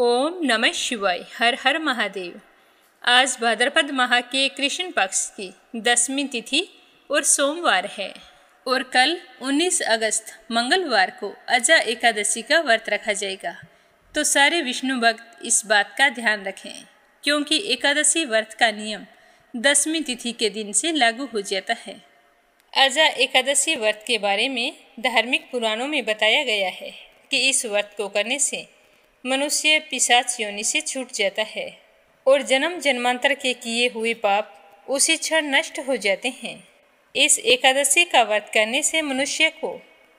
ओम नमः शिवाय। हर हर महादेव। आज भाद्रपद माह के कृष्ण पक्ष की 10वीं तिथि और सोमवार है और कल 19 अगस्त मंगलवार को अजा एकादशी का व्रत रखा जाएगा। तो सारे विष्णु भक्त इस बात का ध्यान रखें क्योंकि एकादशी व्रत का नियम 10वीं तिथि के दिन से लागू हो जाता है। अजा एकादशी व्रत के बारे में धार्मिक पुराणों में बताया गया है कि इस व्रत को करने से मनुष्य पिशाच योनि से छूट जाता है और जन्म जन्मांतर के किए हुए पाप उसी क्षण नष्ट हो जाते हैं। इस एकादशी का व्रत करने से मनुष्य को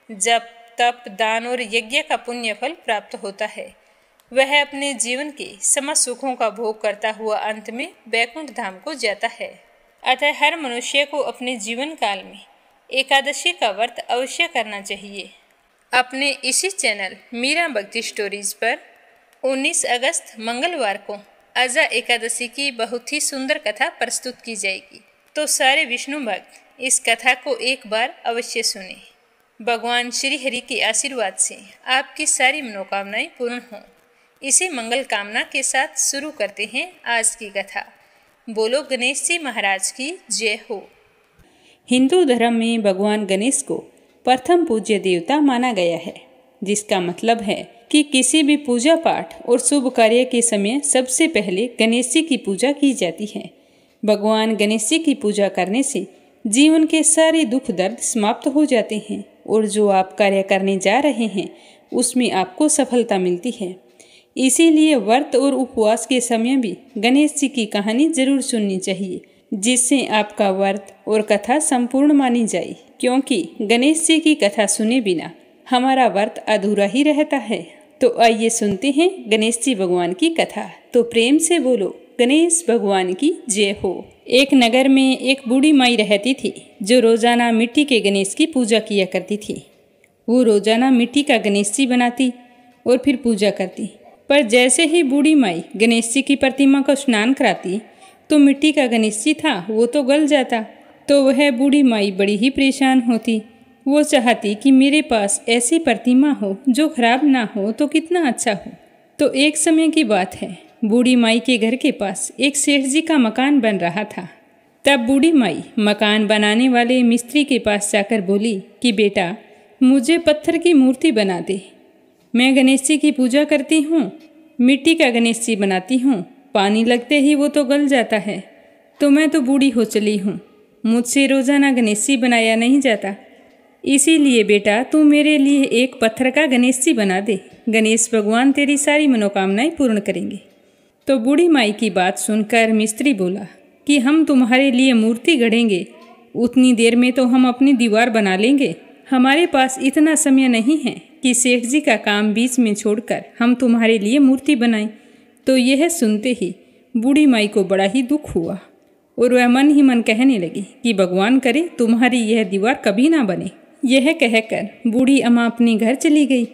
जप तप दान और यज्ञ का पुण्य फल प्राप्त होता है। वह अपने जीवन के समस्त सुखों का भोग करता हुआ अंत में वैकुंठ धाम को जाता है। अतः हर मनुष्य को अपने जीवन काल में एकादशी का व्रत अवश्य करना चाहिए। अपने इसी चैनल मीरा भक्ति स्टोरीज पर 19 अगस्त मंगलवार को अजा एकादशी की बहुत ही सुंदर कथा प्रस्तुत की जाएगी। तो सारे विष्णु भक्त इस कथा को एक बार अवश्य सुने। भगवान श्री हरि के आशीर्वाद से आपकी सारी मनोकामनाएं पूर्ण हों। इसी मंगल कामना के साथ शुरू करते हैं आज की कथा। बोलो गणेश जी महाराज की जय हो। हिंदू धर्म में भगवान गणेश को प्रथम पूज्य देवता माना गया है, जिसका मतलब है कि किसी भी पूजा पाठ और शुभ कार्य के समय सबसे पहले गणेश जी की पूजा की जाती है। भगवान गणेश जी की पूजा करने से जीवन के सारे दुख दर्द समाप्त हो जाते हैं और जो आप कार्य करने जा रहे हैं उसमें आपको सफलता मिलती है। इसीलिए व्रत और उपवास के समय भी गणेश जी की कहानी जरूर सुननी चाहिए, जिससे आपका व्रत और कथा संपूर्ण मानी जाए, क्योंकि गणेश जी की कथा सुने बिना हमारा व्रत अधूरा ही रहता है। तो आइए सुनते हैं गणेश जी भगवान की कथा। तो प्रेम से बोलो गणेश भगवान की जय हो। एक नगर में एक बूढ़ी माई रहती थी जो रोजाना मिट्टी के गणेश की पूजा किया करती थी। वो रोजाना मिट्टी का गणेश जी बनाती और फिर पूजा करती, पर जैसे ही बूढ़ी माई गणेश जी की प्रतिमा को स्नान कराती तो मिट्टी का गणेश जी था वो तो गल जाता। तो वह बूढ़ी माई बड़ी ही परेशान होती। वो चाहती कि मेरे पास ऐसी प्रतिमा हो जो खराब ना हो तो कितना अच्छा हो। तो एक समय की बात है, बूढ़ी माई के घर के पास एक सेठ जी का मकान बन रहा था। तब बूढ़ी माई मकान बनाने वाले मिस्त्री के पास जाकर बोली कि बेटा, मुझे पत्थर की मूर्ति बना दे। मैं गणेश जी की पूजा करती हूँ, मिट्टी का गणेश जी बनाती हूँ, पानी लगते ही वो तो गल जाता है। तो मैं तो बूढ़ी हो चली हूँ, मुझसे रोजाना गणेश जी बनाया नहीं जाता। इसीलिए बेटा तू मेरे लिए एक पत्थर का गणेश जी बना दे। गणेश भगवान तेरी सारी मनोकामनाएं पूर्ण करेंगे। तो बूढ़ी माई की बात सुनकर मिस्त्री बोला कि हम तुम्हारे लिए मूर्ति गढ़ेंगे, उतनी देर में तो हम अपनी दीवार बना लेंगे। हमारे पास इतना समय नहीं है कि सेठ जी का काम बीच में छोड़कर हम तुम्हारे लिए मूर्ति बनाएं। तो यह सुनते ही बूढ़ी माई को बड़ा ही दुख हुआ और वह मन ही मन कहने लगी कि भगवान करे तुम्हारी यह दीवार कभी ना बने। यह कहकर बूढ़ी अम्मा अपने घर चली गई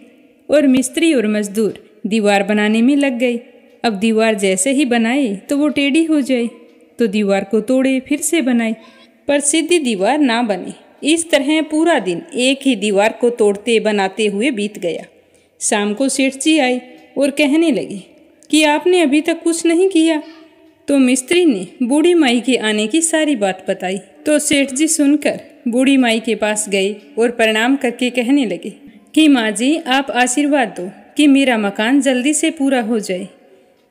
और मिस्त्री और मजदूर दीवार बनाने में लग गए। अब दीवार जैसे ही बनाए तो वो टेढ़ी हो जाए, तो दीवार को तोड़े फिर से बनाए, पर सीधी दीवार ना बने। इस तरह पूरा दिन एक ही दीवार को तोड़ते बनाते हुए बीत गया। शाम को सेठ जी आए और कहने लगे कि आपने अभी तक कुछ नहीं किया। तो मिस्त्री ने बूढ़ी माई के आने की सारी बात बताई। तो सेठ जी सुनकर बूढ़ी माई के पास गए और प्रणाम करके कहने लगे कि माँ जी, आप आशीर्वाद दो कि मेरा मकान जल्दी से पूरा हो जाए।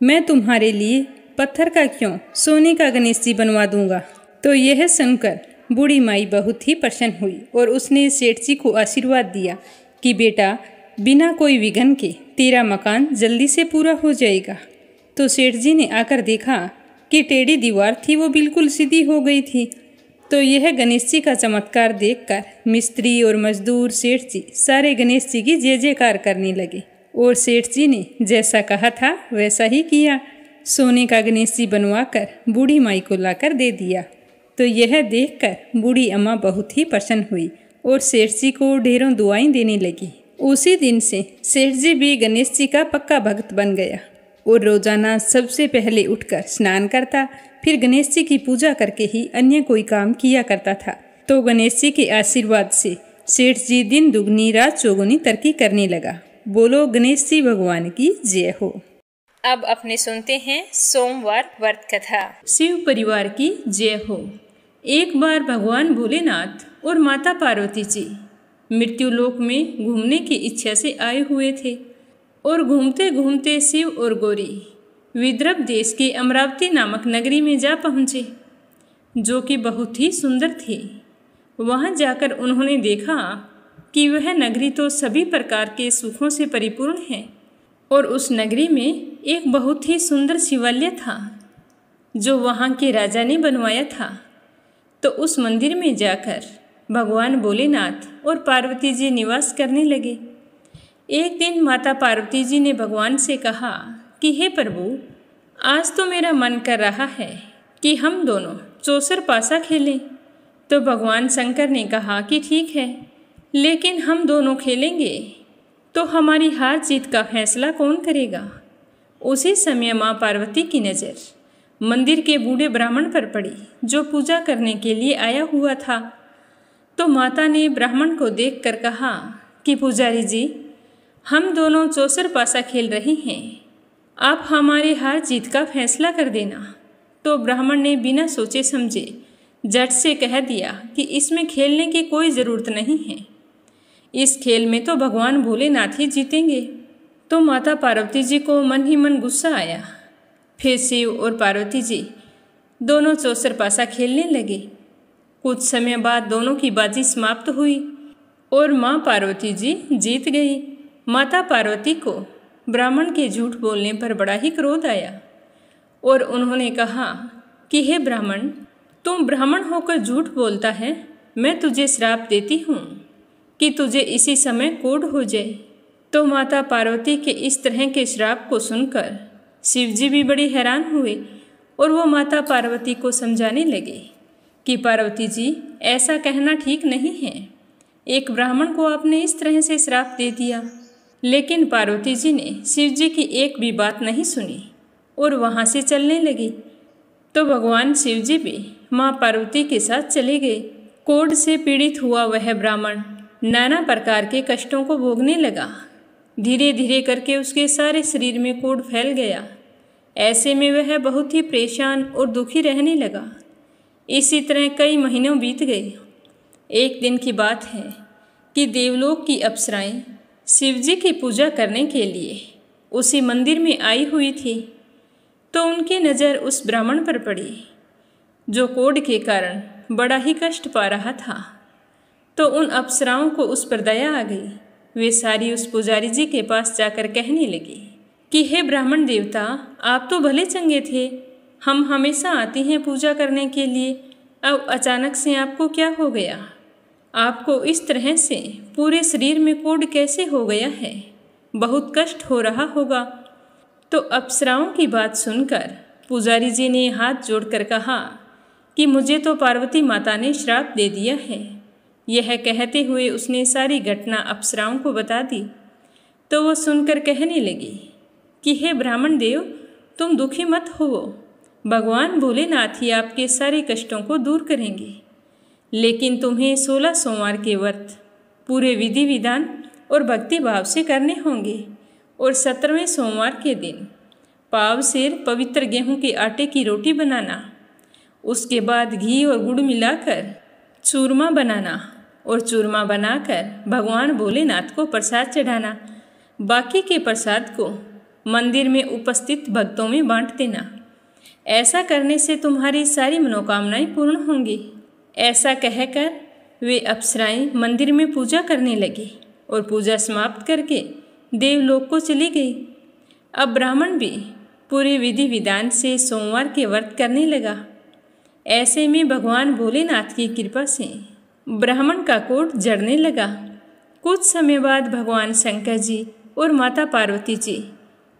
मैं तुम्हारे लिए पत्थर का क्यों सोने का गणेश जी बनवा दूंगा। तो यह सुनकर बूढ़ी माई बहुत ही प्रसन्न हुई और उसने सेठ जी को आशीर्वाद दिया कि बेटा, बिना कोई विघ्न के तेरा मकान जल्दी से पूरा हो जाएगा। तो सेठ जी ने आकर देखा कि टेढ़ी दीवार थी वो बिल्कुल सीधी हो गई थी। तो यह गणेश जी का चमत्कार देखकर मिस्त्री और मजदूर सेठ जी सारे गणेश जी की जय जयकार करने लगे और सेठ जी ने जैसा कहा था वैसा ही किया। सोने का गणेश जी बनवाकर बूढ़ी माई को लाकर दे दिया। तो यह देखकर बूढ़ी अम्मा बहुत ही प्रसन्न हुई और सेठ जी को ढेरों दुआएं देने लगी। उसी दिन से सेठ जी भी गणेश जी का पक्का भक्त बन गया और रोजाना सबसे पहले उठकर स्नान करता, फिर गणेश जी की पूजा करके ही अन्य कोई काम किया करता था। तो गणेश जी के आशीर्वाद से सेठ जी दिन दुगनी रात चौगुनी तरक्की करने लगा। बोलो गणेश जी भगवान की जय हो। अब अपने सुनते हैं सोमवार व्रत कथा। शिव परिवार की जय हो। एक बार भगवान भोलेनाथ और माता पार्वती जी मृत्युलोक में घूमने की इच्छा से आए हुए थे और घूमते घूमते शिव और गौरी विदर्भ देश के अमरावती नामक नगरी में जा पहुँचे, जो कि बहुत ही सुंदर थी। वहाँ जाकर उन्होंने देखा कि वह नगरी तो सभी प्रकार के सुखों से परिपूर्ण है और उस नगरी में एक बहुत ही सुंदर शिवालय था जो वहाँ के राजा ने बनवाया था। तो उस मंदिर में जाकर भगवान भोलेनाथ और पार्वती जी निवास करने लगे। एक दिन माता पार्वती जी ने भगवान से कहा कि हे प्रभु, आज तो मेरा मन कर रहा है कि हम दोनों चौसर पासा खेलें। तो भगवान शंकर ने कहा कि ठीक है, लेकिन हम दोनों खेलेंगे तो हमारी हार जीत का फैसला कौन करेगा। उसी समय माँ पार्वती की नज़र मंदिर के बूढ़े ब्राह्मण पर पड़ी जो पूजा करने के लिए आया हुआ था। तो माता ने ब्राह्मण को देखकर कहा कि पुजारी जी, हम दोनों चौसर पासा खेल रहे हैं, आप हमारे हार जीत का फैसला कर देना। तो ब्राह्मण ने बिना सोचे समझे झट से कह दिया कि इसमें खेलने की कोई ज़रूरत नहीं है, इस खेल में तो भगवान भोलेनाथ ही जीतेंगे। तो माता पार्वती जी को मन ही मन गुस्सा आया। फिर शिव और पार्वती जी दोनों चौसर पासा खेलने लगे। कुछ समय बाद दोनों की बाजी समाप्त हुई और माँ पार्वती जी जीत गई। माता पार्वती को ब्राह्मण के झूठ बोलने पर बड़ा ही क्रोध आया और उन्होंने कहा कि हे ब्राह्मण, तुम ब्राह्मण होकर झूठ बोलता है, मैं तुझे श्राप देती हूँ कि तुझे इसी समय कोढ़ हो जाए। तो माता पार्वती के इस तरह के श्राप को सुनकर शिव जी भी बड़े हैरान हुए और वो माता पार्वती को समझाने लगे कि पार्वती जी, ऐसा कहना ठीक नहीं है, एक ब्राह्मण को आपने इस तरह से श्राप दे दिया। लेकिन पार्वती जी ने शिव जी की एक भी बात नहीं सुनी और वहाँ से चलने लगी। तो भगवान शिव जी भी माँ पार्वती के साथ चले गए। कोढ़ से पीड़ित हुआ वह ब्राह्मण नाना प्रकार के कष्टों को भोगने लगा। धीरे धीरे करके उसके सारे शरीर में कोढ़ फैल गया। ऐसे में वह बहुत ही परेशान और दुखी रहने लगा। इसी तरह कई महीनों बीत गए। एक दिन की बात है कि देवलोक की अप्सराएं शिव जी की पूजा करने के लिए उसी मंदिर में आई हुई थी। तो उनकी नज़र उस ब्राह्मण पर पड़ी जो कोढ़ के कारण बड़ा ही कष्ट पा रहा था। तो उन अप्सराओं को उस पर दया आ गई। वे सारी उस पुजारी जी के पास जाकर कहने लगी कि हे ब्राह्मण देवता, आप तो भले चंगे थे, हम हमेशा आते हैं पूजा करने के लिए, अब अचानक से आपको क्या हो गया? आपको इस तरह से पूरे शरीर में कोढ़ कैसे हो गया है? बहुत कष्ट हो रहा होगा। तो अप्सराओं की बात सुनकर पुजारी जी ने हाथ जोड़कर कहा कि मुझे तो पार्वती माता ने श्राप दे दिया है। यह कहते हुए उसने सारी घटना अप्सराओं को बता दी। तो वो सुनकर कहने लगी कि हे ब्राह्मण देव, तुम दुखी मत हो, भगवान भोलेनाथ ही आपके सारे कष्टों को दूर करेंगे। लेकिन तुम्हें 16 सोमवार के व्रत पूरे विधि विधान और भक्ति भाव से करने होंगे और 17वें सोमवार के दिन पाव सेर पवित्र गेहूं के आटे की रोटी बनाना, उसके बाद घी और गुड़ मिलाकर चूरमा बनाना और चूरमा बनाकर भगवान भोलेनाथ को प्रसाद चढ़ाना। बाकी के प्रसाद को मंदिर में उपस्थित भक्तों में बांट देना। ऐसा करने से तुम्हारी सारी मनोकामनाएं पूर्ण होंगी। ऐसा कहकर वे अप्सराएं मंदिर में पूजा करने लगी और पूजा समाप्त करके देवलोक को चली गई। अब ब्राह्मण भी पूरे विधि विधान से सोमवार के व्रत करने लगा। ऐसे में भगवान भोलेनाथ की कृपा से ब्राह्मण का कोढ़ जड़ने लगा। कुछ समय बाद भगवान शंकर जी और माता पार्वती जी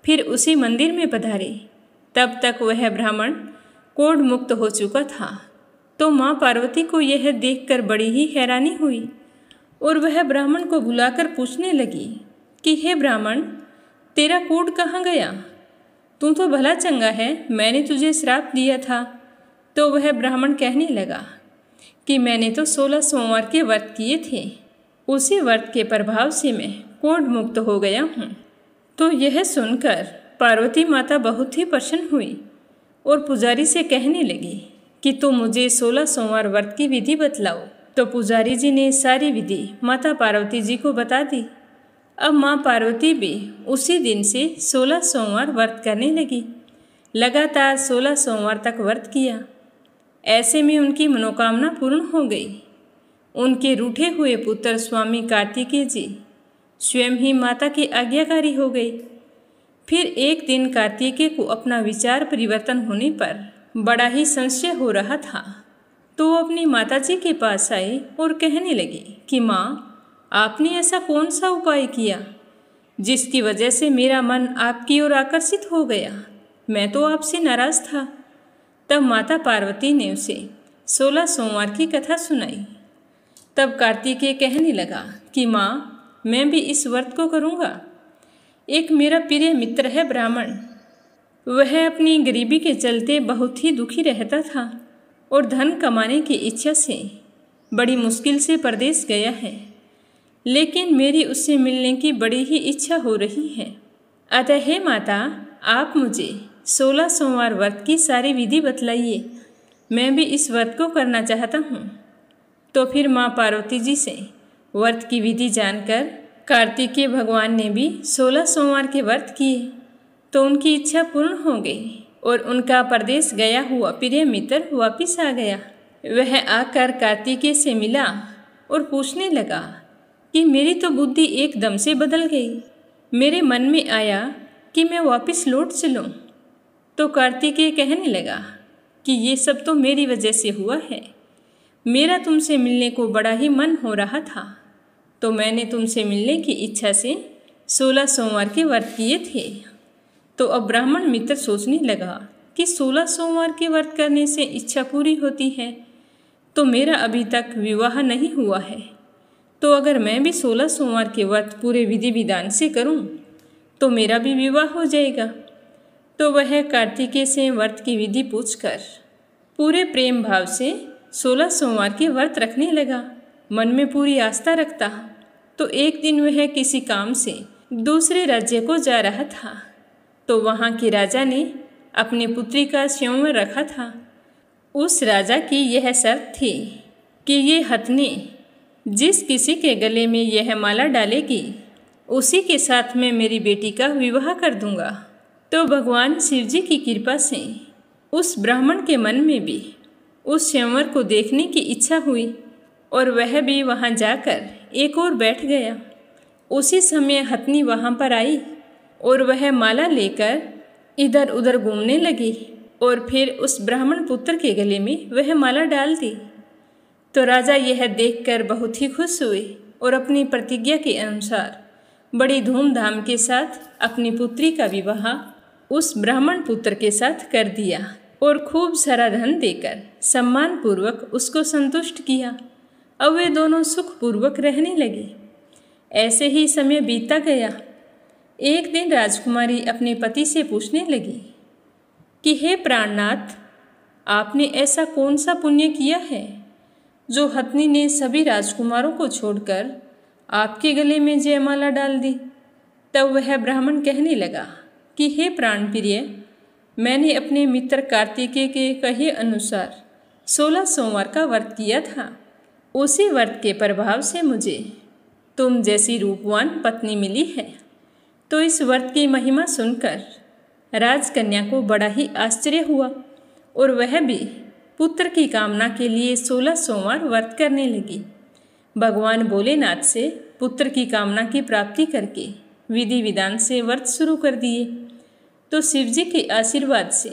फिर उसी मंदिर में पधारे। तब तक वह ब्राह्मण कोढ़ मुक्त हो चुका था। तो माँ पार्वती को यह देखकर बड़ी ही हैरानी हुई और वह ब्राह्मण को बुलाकर पूछने लगी कि हे ब्राह्मण, तेरा कोढ़ कहाँ गया? तू तो भला चंगा है, मैंने तुझे श्राप दिया था। तो वह ब्राह्मण कहने लगा कि मैंने तो 16 सोमवार के व्रत किए थे, उसी व्रत के प्रभाव से मैं कोढ़ मुक्त हो गया हूँ। तो यह सुनकर पार्वती माता बहुत ही प्रसन्न हुई और पुजारी से कहने लगी कि तुम मुझे 16 सोमवार व्रत की विधि बतलाओ। तो पुजारी जी ने सारी विधि माता पार्वती जी को बता दी। अब माँ पार्वती भी उसी दिन से 16 सोमवार व्रत करने लगी। लगातार 16 सोमवार तक व्रत किया। ऐसे में उनकी मनोकामना पूर्ण हो गई। उनके रूठे हुए पुत्र स्वामी कार्तिकेय जी स्वयं ही माता की आज्ञाकारी हो गए। फिर एक दिन कार्तिकेय को अपना विचार परिवर्तन होने पर बड़ा ही संशय हो रहा था, तो वो अपनी माता जी के पास आए और कहने लगे कि माँ, आपने ऐसा कौन सा उपाय किया जिसकी वजह से मेरा मन आपकी ओर आकर्षित हो गया? मैं तो आपसे नाराज था। तब माता पार्वती ने उसे 16 सोमवार की कथा सुनाई। तब कार्तिकेय कहने लगा कि माँ, मैं भी इस व्रत को करूँगा। एक मेरा प्रिय मित्र है ब्राह्मण, वह अपनी गरीबी के चलते बहुत ही दुखी रहता था और धन कमाने की इच्छा से बड़ी मुश्किल से परदेश गया है, लेकिन मेरी उससे मिलने की बड़ी ही इच्छा हो रही है। अतः हे माता, आप मुझे 16 सोमवार व्रत की सारी विधि बतलाइए, मैं भी इस व्रत को करना चाहता हूँ। तो फिर माँ पार्वती जी से व्रत की विधि जानकर कार्तिकेय भगवान ने भी 16 सोमवार के व्रत किए, तो उनकी इच्छा पूर्ण हो गई और उनका परदेश गया हुआ प्रिय मित्र वापिस आ गया। वह आकर कार्तिकेय से मिला और पूछने लगा कि मेरी तो बुद्धि एकदम से बदल गई। मेरे मन में आया कि मैं वापस लौट चलूं। तो कार्तिकेय कहने लगा कि ये सब तो मेरी वजह से हुआ है। मेरा तुमसे मिलने को बड़ा ही मन हो रहा था, तो मैंने तुमसे मिलने की इच्छा से 16 सोमवार के व्रत किए थे। तो अब ब्राह्मण मित्र सोचने लगा कि 16 सोमवार के व्रत करने से इच्छा पूरी होती है, तो मेरा अभी तक विवाह नहीं हुआ है, तो अगर मैं भी 16 सोमवार के व्रत पूरे विधि विधान से करूं, तो मेरा भी विवाह हो जाएगा। तो वह कार्तिकेय से व्रत की विधि पूछकर पूरे प्रेम भाव से 16 सोमवार के व्रत रखने लगा। मन में पूरी आस्था रखता। तो एक दिन वह किसी काम से दूसरे राज्य को जा रहा था, तो वहाँ के राजा ने अपनी पुत्री का स्वयंवर रखा था। उस राजा की यह शर्त थी कि ये हथनी जिस किसी के गले में यह माला डालेगी, उसी के साथ मैं मेरी बेटी का विवाह कर दूंगा। तो भगवान शिव जी की कृपा से उस ब्राह्मण के मन में भी उस स्वयंवर को देखने की इच्छा हुई और वह भी वहां जाकर एक और बैठ गया। उसी समय हथनी वहां पर आई और वह माला लेकर इधर उधर घूमने लगी और फिर उस ब्राह्मण पुत्र के गले में वह माला डाल दी। तो राजा यह देखकर बहुत ही खुश हुए और अपनी प्रतिज्ञा के अनुसार बड़ी धूमधाम के साथ अपनी पुत्री का विवाह उस ब्राह्मण पुत्र के साथ कर दिया और खूब सारा धन देकर सम्मान पूर्वक उसको संतुष्ट किया। अब वे दोनों सुखपूर्वक रहने लगे। ऐसे ही समय बीतता गया। एक दिन राजकुमारी अपने पति से पूछने लगी कि हे प्राणनाथ, आपने ऐसा कौन सा पुण्य किया है जो हथनी ने सभी राजकुमारों को छोड़कर आपके गले में जयमाला डाल दी। तब वह ब्राह्मण कहने लगा कि हे प्राण प्रिय, मैंने अपने मित्र कार्तिकेय के कहे अनुसार 16 सोमवार का व्रत किया था। उसी व्रत के प्रभाव से मुझे तुम जैसी रूपवान पत्नी मिली है। तो इस व्रत की महिमा सुनकर राजकन्या को बड़ा ही आश्चर्य हुआ और वह भी पुत्र की कामना के लिए 16 सोमवार व्रत करने लगी। भगवान भोलेनाथ से पुत्र की कामना की प्राप्ति करके विधि विधान से व्रत शुरू कर दिए। तो शिव जी के आशीर्वाद से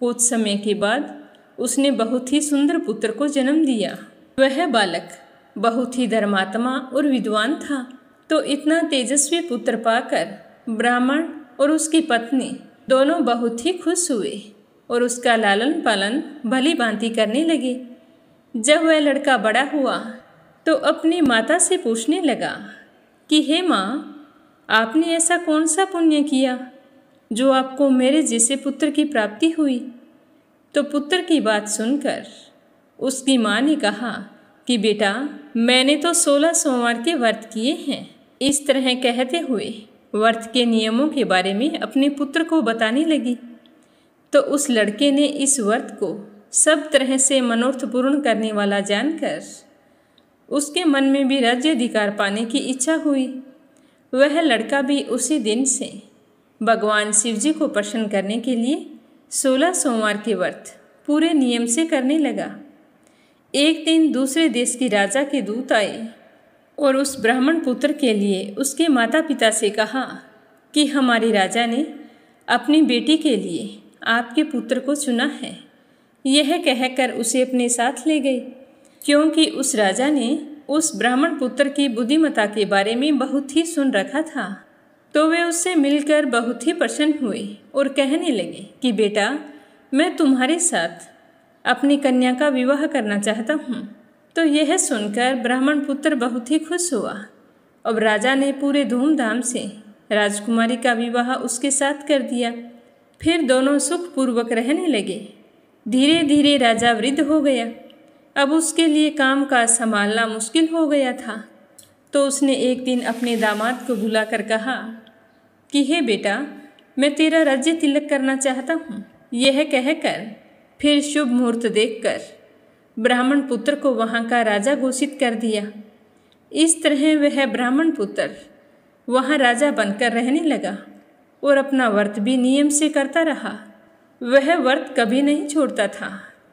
कुछ समय के बाद उसने बहुत ही सुंदर पुत्र को जन्म दिया। वह बालक बहुत ही धर्मात्मा और विद्वान था। तो इतना तेजस्वी पुत्र पाकर ब्राह्मण और उसकी पत्नी दोनों बहुत ही खुश हुए और उसका लालन पालन भली भांति करने लगे। जब वह लड़का बड़ा हुआ तो अपनी माता से पूछने लगा कि हे माँ, आपने ऐसा कौन सा पुण्य किया जो आपको मेरे जैसे पुत्र की प्राप्ति हुई। तो पुत्र की बात सुनकर उसकी माँ ने कहा कि बेटा, मैंने तो 16 सोमवार के व्रत किए हैं। इस तरह कहते हुए व्रत के नियमों के बारे में अपने पुत्र को बताने लगी। तो उस लड़के ने इस व्रत को सब तरह से मनोरथ पूर्ण करने वाला जानकर उसके मन में भी राज्याधिकार पाने की इच्छा हुई। वह लड़का भी उसी दिन से भगवान शिव जी को प्रसन्न करने के लिए 16 सोमवार के व्रत पूरे नियम से करने लगा। एक दिन दूसरे देश की राजा के दूत आए और उस ब्राह्मण पुत्र के लिए उसके माता पिता से कहा कि हमारे राजा ने अपनी बेटी के लिए आपके पुत्र को चुना है। यह कहकर उसे अपने साथ ले गए, क्योंकि उस राजा ने उस ब्राह्मण पुत्र की बुद्धिमत्ता के बारे में बहुत ही सुन रखा था। तो वे उससे मिलकर बहुत ही प्रसन्न हुए और कहने लगे कि बेटा, मैं तुम्हारे साथ अपनी कन्या का विवाह करना चाहता हूँ। तो यह सुनकर ब्राह्मण पुत्र बहुत ही खुश हुआ। अब राजा ने पूरे धूमधाम से राजकुमारी का विवाह उसके साथ कर दिया। फिर दोनों सुखपूर्वक रहने लगे। धीरे धीरे राजा वृद्ध हो गया। अब उसके लिए काम काज संभालना मुश्किल हो गया था। तो उसने एक दिन अपने दामाद को बुलाकर कहा कि हे बेटा, मैं तेरा राज्य तिलक करना चाहता हूँ। यह कहकर फिर शुभ मुहूर्त देखकर ब्राह्मण पुत्र को वहाँ का राजा घोषित कर दिया। इस तरह वह ब्राह्मण पुत्र वहाँ राजा बनकर रहने लगा और अपना व्रत भी नियम से करता रहा। वह व्रत कभी नहीं छोड़ता था।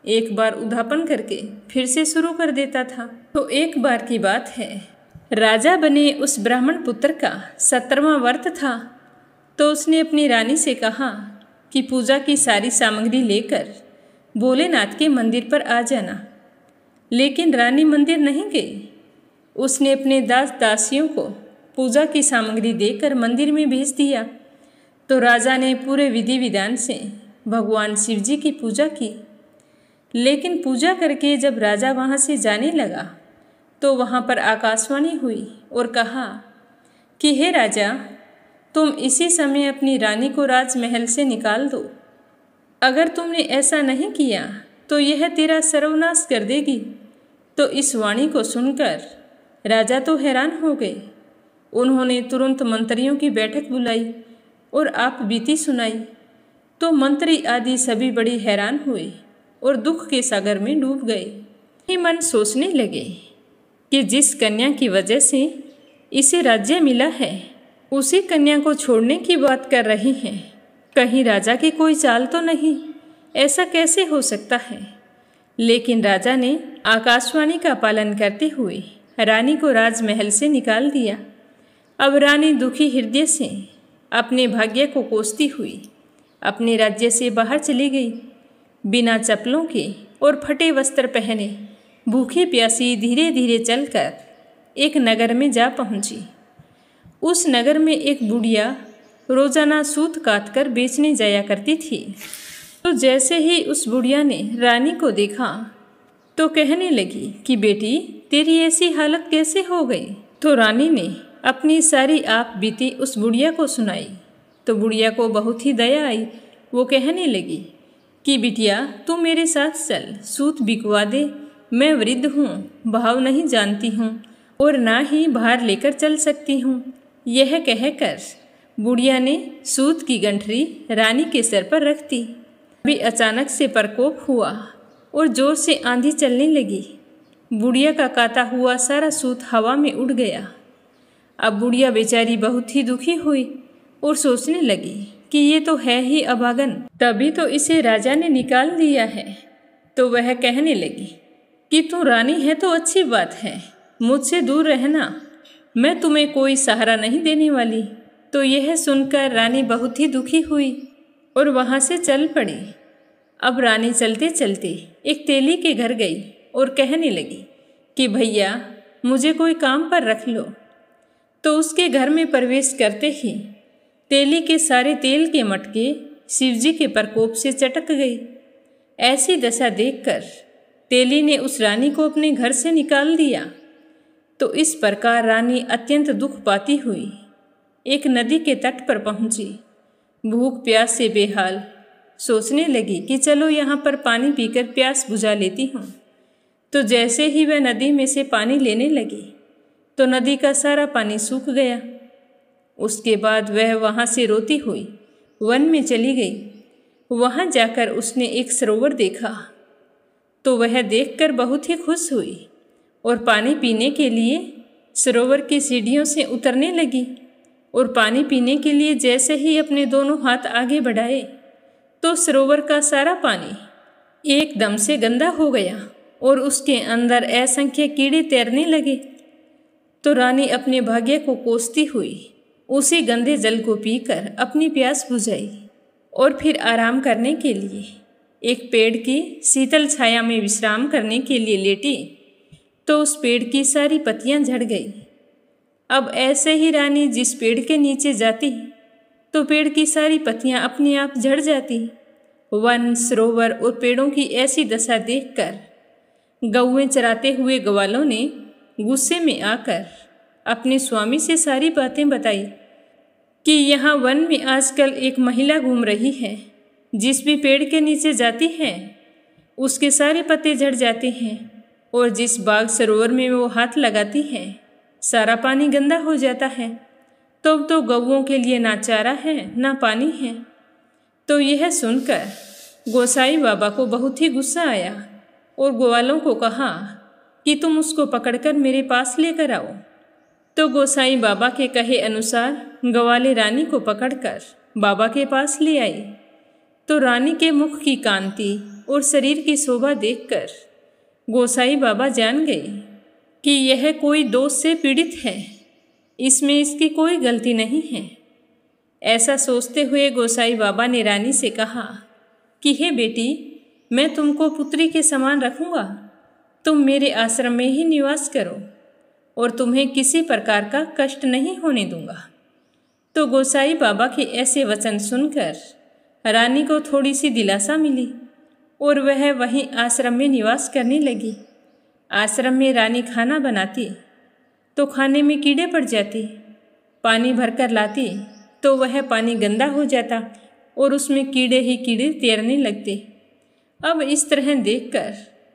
एक बार उद्यापन करके फिर से शुरू कर देता था। तो एक बार की बात है, राजा बने उस ब्राह्मण पुत्र का 17वां व्रत था। तो उसने अपनी रानी से कहा कि पूजा की सारी सामग्री लेकर भोलेनाथ के मंदिर पर आ जाना। लेकिन रानी मंदिर नहीं गई। उसने अपने दास दासियों को पूजा की सामग्री देकर मंदिर में भेज दिया। तो राजा ने पूरे विधि विधान से भगवान शिव जी की पूजा की। लेकिन पूजा करके जब राजा वहाँ से जाने लगा तो वहाँ पर आकाशवाणी हुई और कहा कि हे राजा, तुम इसी समय अपनी रानी को राजमहल से निकाल दो। अगर तुमने ऐसा नहीं किया तो यह तेरा सर्वनाश कर देगी। तो इस वाणी को सुनकर राजा तो हैरान हो गए। उन्होंने तुरंत मंत्रियों की बैठक बुलाई और आप बीती सुनाई। तो मंत्री आदि सभी बड़े हैरान हुए और दुख के सागर में डूब गए। ही मन सोचने लगे कि जिस कन्या की वजह से इसे राज्य मिला है, उसी कन्या को छोड़ने की बात कर रही हैं। कहीं राजा की कोई चाल तो नहीं? ऐसा कैसे हो सकता है? लेकिन राजा ने आकाशवाणी का पालन करते हुए रानी को राजमहल से निकाल दिया। अब रानी दुखी हृदय से अपने भाग्य को कोसती हुई अपने राज्य से बाहर चली गई। बिना चप्पलों के और फटे वस्त्र पहने भूखी प्यासी धीरे धीरे चलकर एक नगर में जा पहुंची। उस नगर में एक बुढ़िया रोजाना सूत काट कर बेचने जाया करती थी। तो जैसे ही उस बुढ़िया ने रानी को देखा तो कहने लगी कि बेटी, तेरी ऐसी हालत कैसे हो गई? तो रानी ने अपनी सारी आप बीती उस बुढ़िया को सुनाई। तो बुढ़िया को बहुत ही दया आई। वो कहने लगी कि बिटिया, तू मेरे साथ चल, सूत बिकवा दे। मैं वृद्ध हूँ, भाव नहीं जानती हूँ और ना ही भार लेकर चल सकती हूँ। यह कहकर बुढ़िया ने सूत की गंठरी रानी के सर पर रख दी। अभी अचानक से प्रकोप हुआ और जोर से आंधी चलने लगी। बुढ़िया का काता हुआ सारा सूत हवा में उड़ गया। अब बुढ़िया बेचारी बहुत ही दुखी हुई और सोचने लगी कि ये तो है ही अभागन, तभी तो इसे राजा ने निकाल दिया है। तो वह कहने लगी कि तू रानी है तो अच्छी बात है, मुझसे दूर रहना, मैं तुम्हें कोई सहारा नहीं देने वाली। तो यह सुनकर रानी बहुत ही दुखी हुई और वहाँ से चल पड़ी। अब रानी चलते चलते एक तेली के घर गई और कहने लगी कि भैया, मुझे कोई काम पर रख लो। तो उसके घर में प्रवेश करते ही तेली के सारे तेल के मटके शिवजी के प्रकोप से चटक गई। ऐसी दशा देखकर तेली ने उस रानी को अपने घर से निकाल दिया। तो इस प्रकार रानी अत्यंत दुख पाती हुई एक नदी के तट पर पहुंची। भूख प्यास से बेहाल सोचने लगी कि चलो यहाँ पर पानी पीकर प्यास बुझा लेती हूँ। तो जैसे ही वह नदी में से पानी लेने लगी तो नदी का सारा पानी सूख गया। उसके बाद वह वहाँ से रोती हुई वन में चली गई। वहाँ जाकर उसने एक सरोवर देखा तो वह देखकर बहुत ही खुश हुई और पानी पीने के लिए सरोवर की सीढ़ियों से उतरने लगी। और पानी पीने के लिए जैसे ही अपने दोनों हाथ आगे बढ़ाए तो सरोवर का सारा पानी एकदम से गंदा हो गया और उसके अंदर असंख्य कीड़े तैरने लगे। तो रानी अपने भाग्य को कोसती हुई उसी गंदे जल को पीकर अपनी प्यास बुझाई और फिर आराम करने के लिए एक पेड़ की शीतल छाया में विश्राम करने के लिए लेटी तो उस पेड़ की सारी पत्तियां झड़ गई। अब ऐसे ही रानी जिस पेड़ के नीचे जाती तो पेड़ की सारी पत्तियां अपने आप झड़ जाती। वन, सरोवर और पेड़ों की ऐसी दशा देखकर गौएं चराते हुए ग्वालों ने गुस्से में आकर अपने स्वामी से सारी बातें बताई कि यहाँ वन में आजकल एक महिला घूम रही है, जिस भी पेड़ के नीचे जाती है उसके सारे पत्ते झड़ जाते हैं और जिस बाग सरोवर में वो हाथ लगाती है सारा पानी गंदा हो जाता है। तो गौओं के लिए ना चारा है ना पानी है। तो यह सुनकर गोसाई बाबा को बहुत ही गुस्सा आया और ग्वालों को कहा कि तुम उसको पकड़कर मेरे पास लेकर आओ। तो गोसाई बाबा के कहे अनुसार ग्वाले रानी को पकड़कर बाबा के पास ले आई। तो रानी के मुख की कांति और शरीर की शोभा देखकर गोसाई बाबा जान गए कि यह कोई दोष से पीड़ित है, इसमें इसकी कोई गलती नहीं है। ऐसा सोचते हुए गोसाई बाबा ने रानी से कहा कि हे बेटी, मैं तुमको पुत्री के समान रखूँगा, तुम मेरे आश्रम में ही निवास करो और तुम्हें किसी प्रकार का कष्ट नहीं होने दूंगा। तो गोसाई बाबा के ऐसे वचन सुनकर रानी को थोड़ी सी दिलासा मिली और वह वहीं आश्रम में निवास करने लगी। आश्रम में रानी खाना बनाती तो खाने में कीड़े पड़ जाते, पानी भरकर लाती तो वह पानी गंदा हो जाता और उसमें कीड़े ही कीड़े तैरने लगते। अब इस तरह देखकर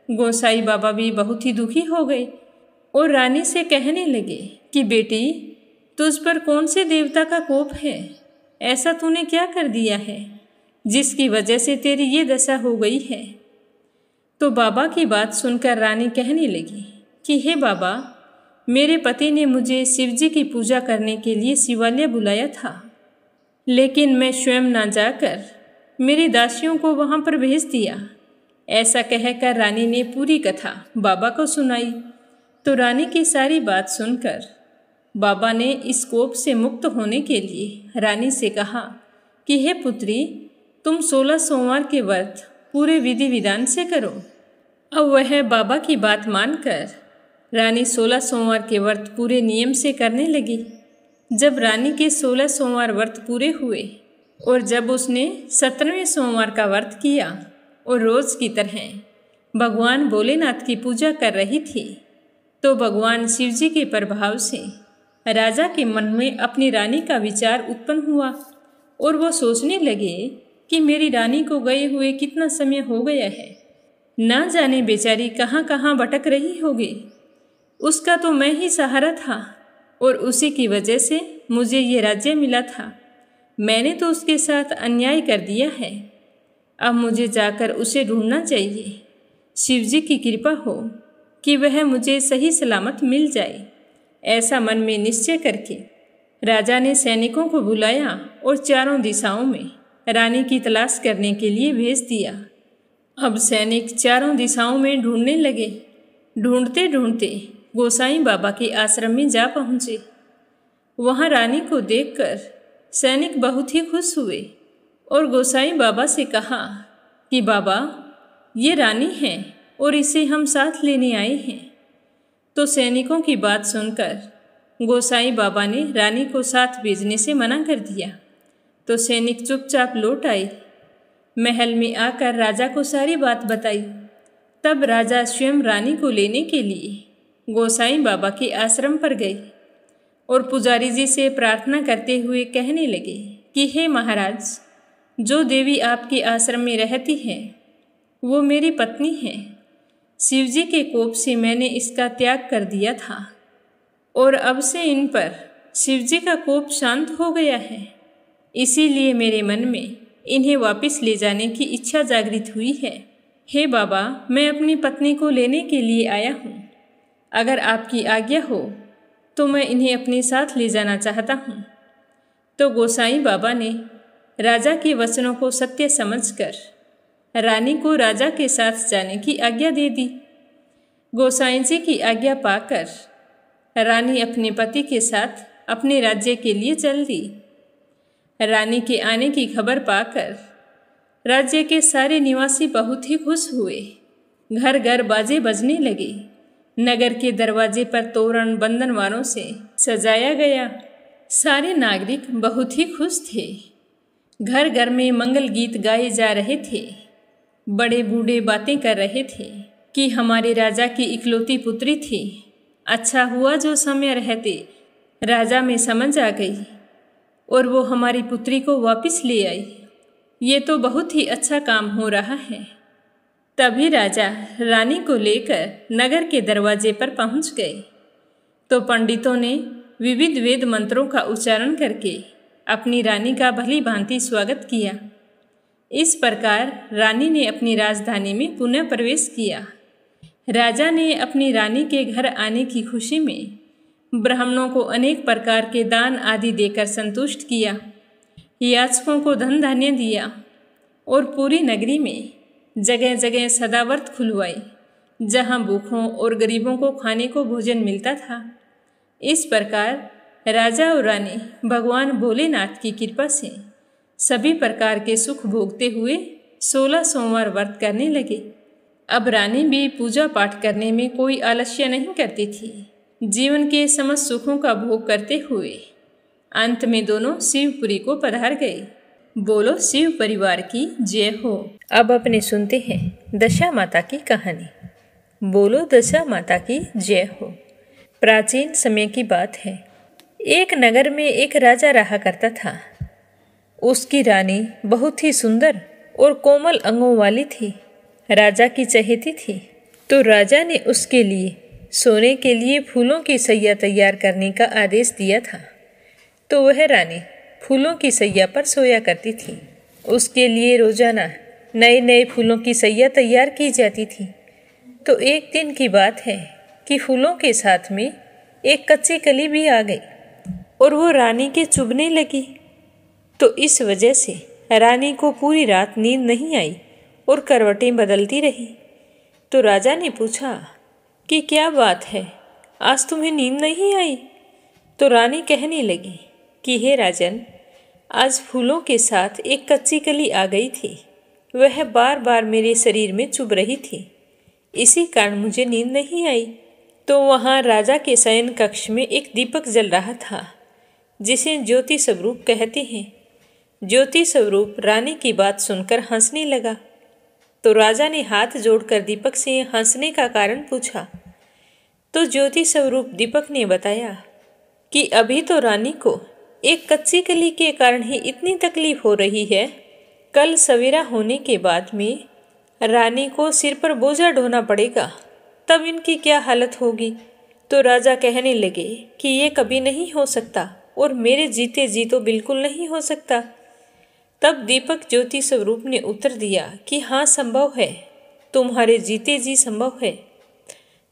गोसाई बाबा भी बहुत ही दुखी हो गए और रानी से कहने लगे कि बेटी, तुझ पर कौन से देवता का कोप है? ऐसा तूने क्या कर दिया है जिसकी वजह से तेरी ये दशा हो गई है? तो बाबा की बात सुनकर रानी कहने लगी कि हे बाबा, मेरे पति ने मुझे शिवजी की पूजा करने के लिए शिवालय बुलाया था, लेकिन मैं स्वयं ना जाकर मेरी दासियों को वहाँ पर भेज दिया। ऐसा कहकर रानी ने पूरी कथा बाबा को सुनाई। तो रानी की सारी बात सुनकर बाबा ने इस कोप से मुक्त होने के लिए रानी से कहा कि हे पुत्री, तुम 16 सोमवार के व्रत पूरे विधि विधान से करो। अब वह बाबा की बात मानकर रानी 16 सोमवार के व्रत पूरे नियम से करने लगी। जब रानी के 16 सोमवार व्रत पूरे हुए और जब उसने 17वें सोमवार का व्रत किया और रोज की तरह भगवान भोलेनाथ की पूजा कर रही थी, तो भगवान शिवजी के प्रभाव से राजा के मन में अपनी रानी का विचार उत्पन्न हुआ और वो सोचने लगे कि मेरी रानी को गए हुए कितना समय हो गया है, ना जाने बेचारी कहाँ कहाँ भटक रही होगी। उसका तो मैं ही सहारा था और उसी की वजह से मुझे ये राज्य मिला था। मैंने तो उसके साथ अन्याय कर दिया है। अब मुझे जाकर उसे ढूंढना चाहिए। शिवजी की कृपा हो कि वह मुझे सही सलामत मिल जाए। ऐसा मन में निश्चय करके राजा ने सैनिकों को बुलाया और चारों दिशाओं में रानी की तलाश करने के लिए भेज दिया। अब सैनिक चारों दिशाओं में ढूंढने लगे। ढूंढते ढूंढते गोसाई बाबा के आश्रम में जा पहुँचे। वहाँ रानी को देखकर सैनिक बहुत ही खुश हुए और गोसाई बाबा से कहा कि बाबा, ये रानी है और इसे हम साथ लेने आए हैं। तो सैनिकों की बात सुनकर गोसाई बाबा ने रानी को साथ भेजने से मना कर दिया। तो सैनिक चुपचाप लौट आए। महल में आकर राजा को सारी बात बताई। तब राजा स्वयं रानी को लेने के लिए गोसाई बाबा के आश्रम पर गए और पुजारी जी से प्रार्थना करते हुए कहने लगे कि हे महाराज, जो देवी आपके आश्रम में रहती है वो मेरी पत्नी है। शिवजी के कोप से मैंने इसका त्याग कर दिया था और अब से इन पर शिव जी का कोप शांत हो गया है, इसीलिए मेरे मन में इन्हें वापस ले जाने की इच्छा जागृत हुई है। हे बाबा, मैं अपनी पत्नी को लेने के लिए आया हूँ। अगर आपकी आज्ञा हो तो मैं इन्हें अपने साथ ले जाना चाहता हूँ। तो गोसाईं बाबा ने राजा के वचनों को सत्य समझकर रानी को राजा के साथ जाने की आज्ञा दे दी। गोसाईं जी की आज्ञा पाकर रानी अपने पति के साथ अपने राज्य के लिए चल दी। रानी के आने की खबर पाकर राज्य के सारे निवासी बहुत ही खुश हुए। घर घर बाजे बजने लगे। नगर के दरवाजे पर तोरण बंधनवारों से सजाया गया। सारे नागरिक बहुत ही खुश थे। घर घर में मंगल गीत गाए जा रहे थे। बड़े बूढ़े बातें कर रहे थे कि हमारे राजा की इकलौती पुत्री थी। अच्छा हुआ जो समय रहते राजा में समझ आ गई और वो हमारी पुत्री को वापस ले आई। ये तो बहुत ही अच्छा काम हो रहा है। तभी राजा रानी को लेकर नगर के दरवाजे पर पहुंच गए तो पंडितों ने विविध वेद मंत्रों का उच्चारण करके अपनी रानी का भली भांति स्वागत किया। इस प्रकार रानी ने अपनी राजधानी में पुनः प्रवेश किया। राजा ने अपनी रानी के घर आने की खुशी में ब्राह्मणों को अनेक प्रकार के दान आदि देकर संतुष्ट किया। याचकों को धन धान्य दिया और पूरी नगरी में जगह जगह सदाव्रत खुलवाई, जहां भूखों और गरीबों को खाने को भोजन मिलता था। इस प्रकार राजा और रानी भगवान भोलेनाथ की कृपा से सभी प्रकार के सुख भोगते हुए 16 सोमवार व्रत करने लगे। अब रानी भी पूजा पाठ करने में कोई आलस्य नहीं करती थी। जीवन के समस्त सुखों का भोग करते हुए अंत में दोनों शिवपुरी को पधार गए। बोलो शिव परिवार की जय हो। अब अपने सुनते हैं दशा माता की कहानी। बोलो दशा माता की जय हो। प्राचीन समय की बात है। एक नगर में एक राजा रहा करता था। उसकी रानी बहुत ही सुंदर और कोमल अंगों वाली थी। राजा की चहेती थी, तो राजा ने उसके लिए सोने के लिए फूलों की सैया तैयार करने का आदेश दिया था। तो वह रानी फूलों की सैया पर सोया करती थी। उसके लिए रोजाना नए नए फूलों की सैया तैयार की जाती थी। तो एक दिन की बात है कि फूलों के साथ में एक कच्ची कली भी आ गई और वो रानी के चुभने लगी। तो इस वजह से रानी को पूरी रात नींद नहीं आई और करवटें बदलती रही। तो राजा ने पूछा कि क्या बात है, आज तुम्हें नींद नहीं आई? तो रानी कहने लगी कि हे राजन, आज फूलों के साथ एक कच्ची कली आ गई थी। वह बार बार मेरे शरीर में चुभ रही थी, इसी कारण मुझे नींद नहीं आई। तो वहाँ राजा के शयन कक्ष में एक दीपक जल रहा था, जिसे ज्योति स्वरूप कहते हैं। ज्योति स्वरूप रानी की बात सुनकर हंसने लगा। तो राजा ने हाथ जोड़कर दीपक से हंसने का कारण पूछा। तो ज्योति स्वरूप दीपक ने बताया कि अभी तो रानी को एक कच्ची कली के कारण ही इतनी तकलीफ हो रही है। कल सवेरा होने के बाद में रानी को सिर पर बोझा ढोना पड़ेगा, तब इनकी क्या हालत होगी। तो राजा कहने लगे कि ये कभी नहीं हो सकता और मेरे जीते जी तो बिल्कुल नहीं हो सकता। तब दीपक ज्योति स्वरूप ने उत्तर दिया कि हाँ, संभव है, तुम्हारे जीते जी संभव है।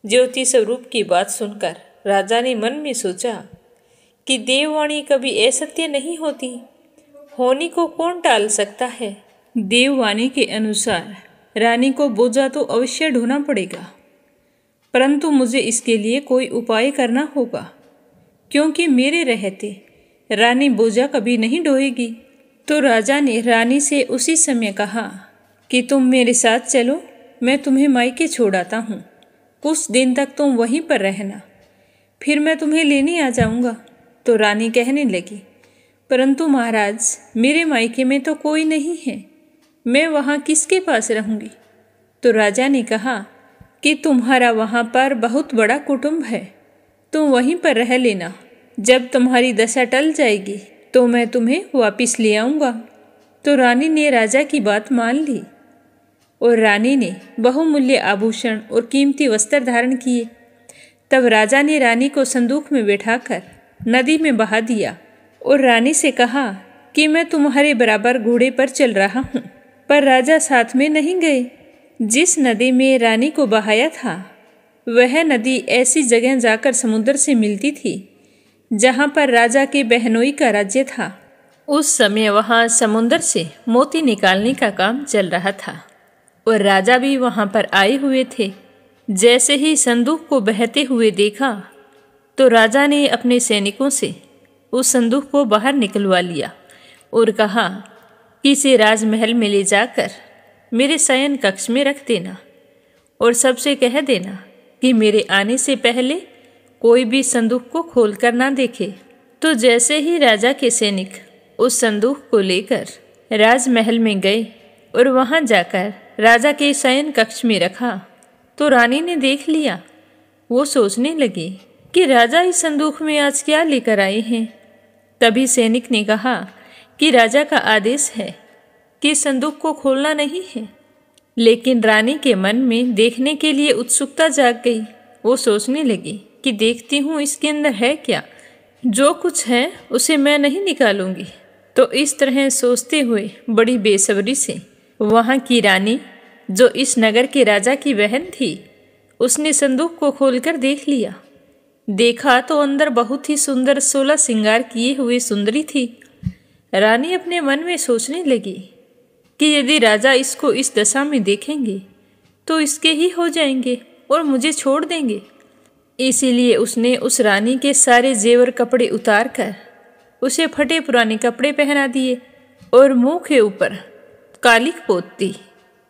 ज्योति स्वरूप की बात सुनकर राजा ने मन में सोचा कि देववाणी कभी असत्य नहीं होती, होने को कौन टाल सकता है। देववाणी के अनुसार रानी को बोझा तो अवश्य ढोना पड़ेगा, परंतु मुझे इसके लिए कोई उपाय करना होगा, क्योंकि मेरे रहते रानी बोझा कभी नहीं ढोएगी। तो राजा ने रानी से उसी समय कहा कि तुम मेरे साथ चलो, मैं तुम्हें मायके छोड़ाता हूँ। कुछ दिन तक तुम वहीं पर रहना, फिर मैं तुम्हें लेने आ जाऊँगा। तो रानी कहने लगी, परंतु महाराज, मेरे मायके में तो कोई नहीं है, मैं वहाँ किसके पास रहूँगी। तो राजा ने कहा कि तुम्हारा वहाँ पर बहुत बड़ा कुटुंब है, तुम वहीं पर रह लेना। जब तुम्हारी दशा टल जाएगी तो मैं तुम्हें वापस ले आऊँगा। तो रानी ने राजा की बात मान ली और रानी ने बहुमूल्य आभूषण और कीमती वस्त्र धारण किए। तब राजा ने रानी को संदूक में बैठाकर नदी में बहा दिया और रानी से कहा कि मैं तुम्हारे बराबर घोड़े पर चल रहा हूँ। पर राजा साथ में नहीं गए। जिस नदी में रानी को बहाया था वह नदी ऐसी जगह जाकर समुद्र से मिलती थी जहाँ पर राजा के बहनोई का राज्य था। उस समय वहाँ समुद्र से मोती निकालने का काम चल रहा था और राजा भी वहाँ पर आए हुए थे। जैसे ही संदूक को बहते हुए देखा तो राजा ने अपने सैनिकों से उस संदूक को बाहर निकलवा लिया और कहा कि इसे राजमहल में ले जाकर मेरे शयन कक्ष में रख देना और सबसे कह देना कि मेरे आने से पहले कोई भी संदूक को खोलकर ना देखे। तो जैसे ही राजा के सैनिक उस संदूक को लेकर राजमहल में गए और वहां जाकर राजा के शयन कक्ष में रखा तो रानी ने देख लिया। वो सोचने लगी कि राजा इस संदूक में आज क्या लेकर आए हैं। तभी सैनिक ने कहा कि राजा का आदेश है कि संदूक को खोलना नहीं है। लेकिन रानी के मन में देखने के लिए उत्सुकता जाग गई। वो सोचने लगी कि देखती हूँ इसके अंदर है क्या, जो कुछ है उसे मैं नहीं निकालूंगी। तो इस तरह सोचते हुए बड़ी बेसब्री से वहाँ की रानी, जो इस नगर के राजा की बहन थी, उसने संदूक को खोलकर देख लिया। देखा तो अंदर बहुत ही सुंदर 16 श्रृंगार किए हुए सुंदरी थी। रानी अपने मन में सोचने लगी कि यदि राजा इसको इस दशा में देखेंगे तो इसके ही हो जाएंगे और मुझे छोड़ देंगे। इसीलिए उसने उस रानी के सारे जेवर कपड़े उतार कर उसे फटे पुराने कपड़े पहना दिए और मुंह के ऊपर कालिक पोत दी।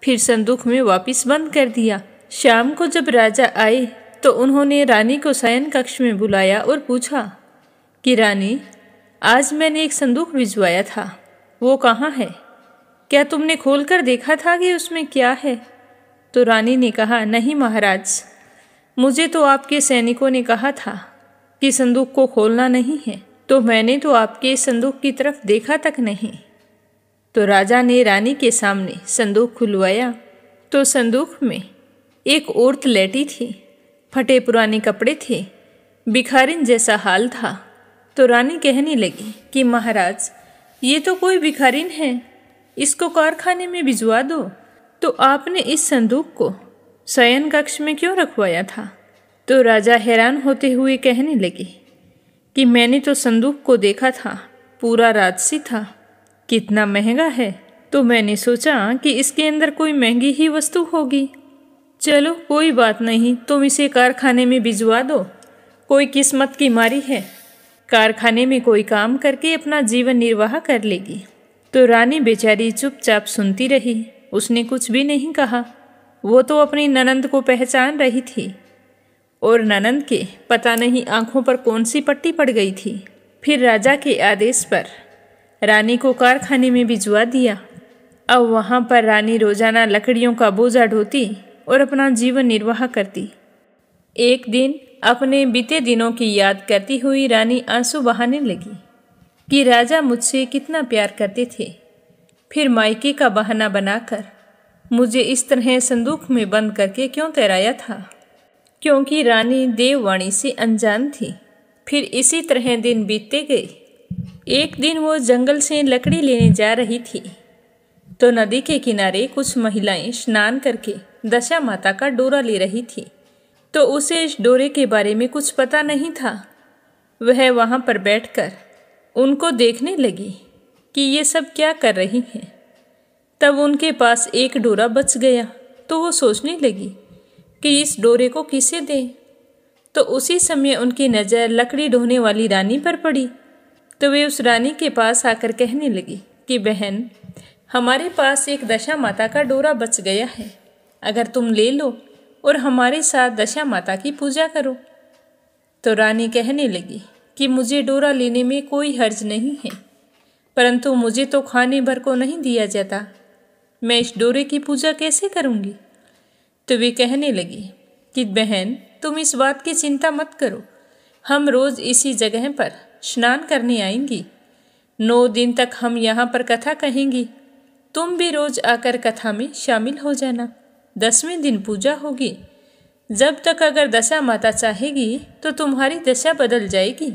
फिर संदूक में वापस बंद कर दिया। शाम को जब राजा आए तो उन्होंने रानी को शयन कक्ष में बुलाया और पूछा कि रानी, आज मैंने एक संदूक भिजवाया था, वो कहाँ है? क्या तुमने खोलकर देखा था कि उसमें क्या है? तो रानी ने कहा, नहीं महाराज, मुझे तो आपके सैनिकों ने कहा था कि संदूक को खोलना नहीं है, तो मैंने तो आपके संदूक की तरफ देखा तक नहीं। तो राजा ने रानी के सामने संदूक खुलवाया तो संदूक में एक औरत लेटी थी। फटे पुराने कपड़े थे, भिखारिन जैसा हाल था। तो रानी कहने लगी कि महाराज, ये तो कोई भिखारिन है, इसको कारखाने में भिजवा दो। तो आपने इस संदूक को शयन कक्ष में क्यों रखवाया था? तो राजा हैरान होते हुए कहने लगे कि मैंने तो संदूक को देखा था, पूरा राजसी था, कितना महंगा है, तो मैंने सोचा कि इसके अंदर कोई महंगी ही वस्तु होगी। चलो कोई बात नहीं, तुम इसे कारखाने में भिजवा दो, कोई किस्मत की मारी है, कारखाने में कोई काम करके अपना जीवन निर्वाह कर लेगी। तो रानी बेचारी चुपचाप सुनती रही, उसने कुछ भी नहीं कहा। वो तो अपनी ननंद को पहचान रही थी और ननंद के पता नहीं आंखों पर कौन सी पट्टी पड़ गई थी। फिर राजा के आदेश पर रानी को कारखाने में भिजवा दिया। अब वहाँ पर रानी रोजाना लकड़ियों का बोझा ढोती और अपना जीवन निर्वाह करती। एक दिन अपने बीते दिनों की याद करती हुई रानी आंसू बहाने लगी कि राजा मुझसे कितना प्यार करते थे, फिर मायके का बहाना बनाकर मुझे इस तरह संदूक में बंद करके क्यों तैराया था, क्योंकि रानी देववाणी से अनजान थी। फिर इसी तरह दिन बीतते गए। एक दिन वो जंगल से लकड़ी लेने जा रही थी तो नदी के किनारे कुछ महिलाएं स्नान करके दशा माता का डोरा ले रही थी। तो उसे इस डोरे के बारे में कुछ पता नहीं था। वह वहाँ पर बैठकर उनको देखने लगी कि ये सब क्या कर रही हैं। तब उनके पास एक डोरा बच गया तो वो सोचने लगी कि इस डोरे को किसे दें। तो उसी समय उनकी नज़र लकड़ी ढोने वाली रानी पर पड़ी। तो वे उस रानी के पास आकर कहने लगी कि बहन, हमारे पास एक दशा माता का डोरा बच गया है, अगर तुम ले लो और हमारे साथ दशा माता की पूजा करो। तो रानी कहने लगी कि मुझे डोरा लेने में कोई हर्ज नहीं है, परंतु मुझे तो खाने भर को नहीं दिया जाता, मैं इस डोरे की पूजा कैसे करूँगी। तो वे कहने लगी कि बहन, तुम इस बात की चिंता मत करो, हम रोज़ इसी जगह पर स्नान करने आएंगी। 9 दिन तक हम यहाँ पर कथा कहेंगी, तुम भी रोज आकर कथा में शामिल हो जाना। 10वें दिन पूजा होगी। जब तक अगर दशा माता चाहेगी तो तुम्हारी दशा बदल जाएगी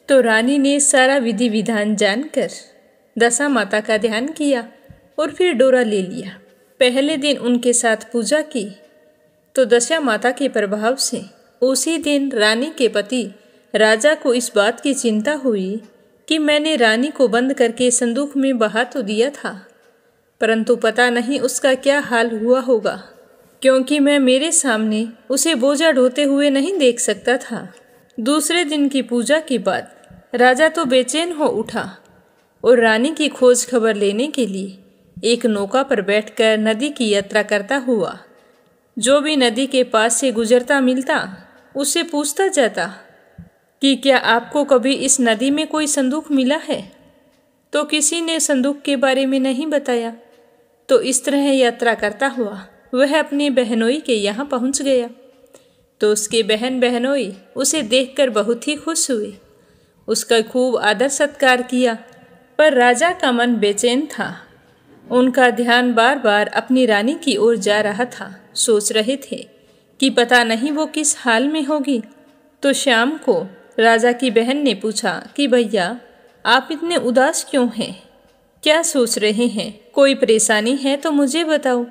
तो रानी ने सारा विधि विधान जानकर दशा माता का ध्यान किया और फिर डोरा ले लिया। पहले दिन उनके साथ पूजा की तो दशा माता के प्रभाव से उसी दिन रानी के पति राजा को इस बात की चिंता हुई कि मैंने रानी को बंद करके संदूक में बहा तो दिया था, परंतु पता नहीं उसका क्या हाल हुआ होगा, क्योंकि मैं मेरे सामने उसे बोझा ढोते हुए नहीं देख सकता था। दूसरे दिन की पूजा के बाद राजा तो बेचैन हो उठा और रानी की खोज खबर लेने के लिए एक नौका पर बैठकर नदी की यात्रा करता हुआ जो भी नदी के पास से गुजरता मिलता उससे पूछता जाता कि क्या आपको कभी इस नदी में कोई संदूक मिला है? तो किसी ने संदूक के बारे में नहीं बताया। तो इस तरह यात्रा करता हुआ वह अपनी बहनोई के यहाँ पहुँच गया। तो उसके बहन बहनोई उसे देखकर बहुत ही खुश हुए, उसका खूब आदर सत्कार किया। पर राजा का मन बेचैन था, उनका ध्यान बार बार अपनी रानी की ओर जा रहा था। सोच रहे थे कि पता नहीं वो किस हाल में होगी। तो शाम को राजा की बहन ने पूछा कि भैया आप इतने उदास क्यों हैं? क्या सोच रहे हैं? कोई परेशानी है तो मुझे बताओ।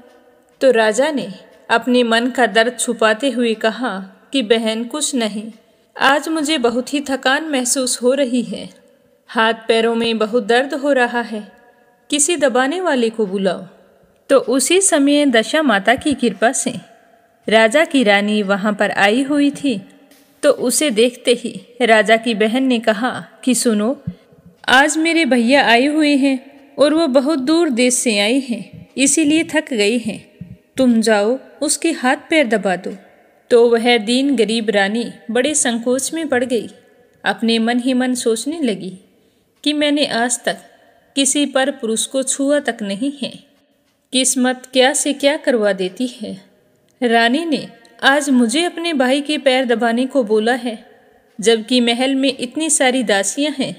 तो राजा ने अपने मन का दर्द छुपाते हुए कहा कि बहन कुछ नहीं, आज मुझे बहुत ही थकान महसूस हो रही है, हाथ पैरों में बहुत दर्द हो रहा है, किसी दबाने वाले को बुलाओ। तो उसी समय दशा माता की कृपा से राजा की रानी वहां पर आई हुई थी। तो उसे देखते ही राजा की बहन ने कहा कि सुनो, आज मेरे भैया आए हुए हैं और वो बहुत दूर देश से आई हैं, इसीलिए थक गई हैं, तुम जाओ उसके हाथ पैर दबा दो। तो वह दीन गरीब रानी बड़े संकोच में पड़ गई। अपने मन ही मन सोचने लगी कि मैंने आज तक किसी पर पुरुष को छुआ तक नहीं है, किस्मत क्या से क्या करवा देती है। रानी ने आज मुझे अपने भाई के पैर दबाने को बोला है, जबकि महल में इतनी सारी दासियां हैं।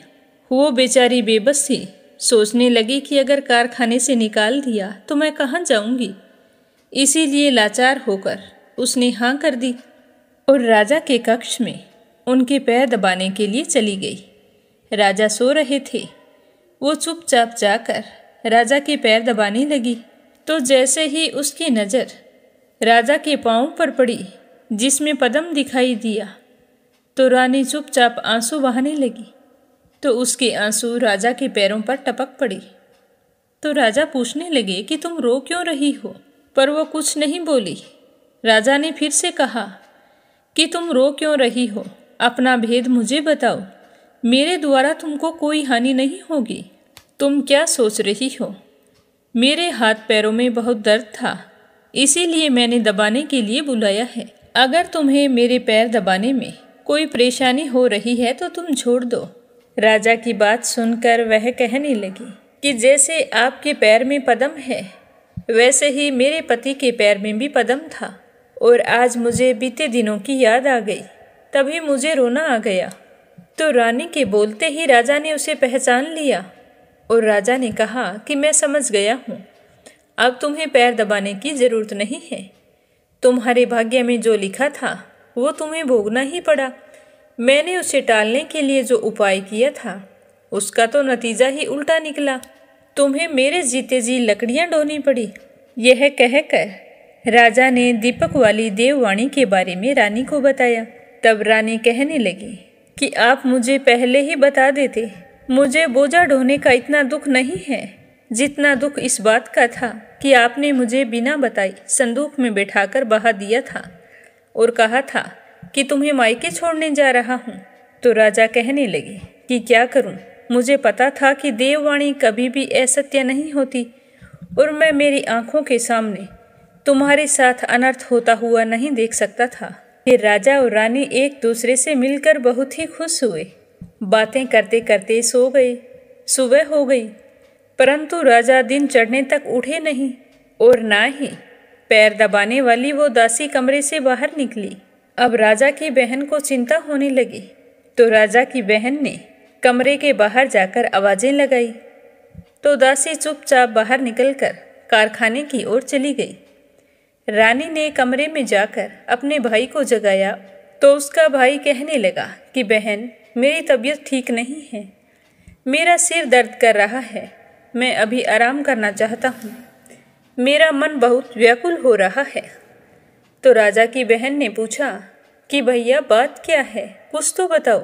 वो बेचारी बेबस थी, सोचने लगी कि अगर कारखाने से निकाल दिया तो मैं कहाँ जाऊंगी। इसीलिए लाचार होकर उसने हाँ कर दी और राजा के कक्ष में उनके पैर दबाने के लिए चली गई। राजा सो रहे थे, वो चुपचाप जाकर राजा के पैर दबाने लगी। तो जैसे ही उसकी नज़र राजा के पाँव पर पड़ी जिसमें पद्म दिखाई दिया, तो रानी चुपचाप आंसू बहाने लगी। तो उसके आंसू राजा के पैरों पर टपक पड़ी। तो राजा पूछने लगे कि तुम रो क्यों रही हो? पर वो कुछ नहीं बोली। राजा ने फिर से कहा कि तुम रो क्यों रही हो, अपना भेद मुझे बताओ, मेरे द्वारा तुमको कोई हानि नहीं होगी। तुम क्या सोच रही हो? मेरे हाथ पैरों में बहुत दर्द था, इसीलिए मैंने दबाने के लिए बुलाया है। अगर तुम्हें मेरे पैर दबाने में कोई परेशानी हो रही है तो तुम छोड़ दो। राजा की बात सुनकर वह कहने लगी कि जैसे आपके पैर में पद्म है, वैसे ही मेरे पति के पैर में भी पद्म था, और आज मुझे बीते दिनों की याद आ गई, तभी मुझे रोना आ गया। तो रानी के बोलते ही राजा ने उसे पहचान लिया और राजा ने कहा कि मैं समझ गया हूँ, अब तुम्हें पैर दबाने की ज़रूरत नहीं है। तुम्हारे भाग्य में जो लिखा था वो तुम्हें भोगना ही पड़ा। मैंने उसे टालने के लिए जो उपाय किया था उसका तो नतीजा ही उल्टा निकला। तुम्हें मेरे जीते जी लकड़ियाँ ढोनी पड़ी। यह कहकर राजा ने दीपक वाली देववाणी के बारे में रानी को बताया। तब रानी कहने लगी कि आप मुझे पहले ही बता देते, मुझे बोझा ढोने का इतना दुख नहीं है जितना दुख इस बात का था कि आपने मुझे बिना बताई संदूक में बैठाकर बहा दिया था और कहा था कि तुम्हें मायके छोड़ने जा रहा हूँ। तो राजा कहने लगे कि क्या करूँ, मुझे पता था कि देववाणी कभी भी असत्य नहीं होती और मैं मेरी आंखों के सामने तुम्हारे साथ अनर्थ होता हुआ नहीं देख सकता था। फिर राजा और रानी एक दूसरे से मिलकर बहुत ही खुश हुए। बातें करते करते सो गए। सुबह हो गई, परंतु राजा दिन चढ़ने तक उठे नहीं और ना ही पैर दबाने वाली वो दासी कमरे से बाहर निकली। अब राजा की बहन को चिंता होने लगी, तो राजा की बहन ने कमरे के बाहर जाकर आवाज़ें लगाई। तो दासी चुपचाप बाहर निकलकर कारखाने की ओर चली गई। रानी ने कमरे में जाकर अपने भाई को जगाया तो उसका भाई कहने लगा कि बहन, मेरी तबीयत ठीक नहीं है। मेरा सिर दर्द कर रहा है। मैं अभी आराम करना चाहता हूँ। मेरा मन बहुत व्याकुल हो रहा है। तो राजा की बहन ने पूछा कि भैया बात क्या है, कुछ तो बताओ।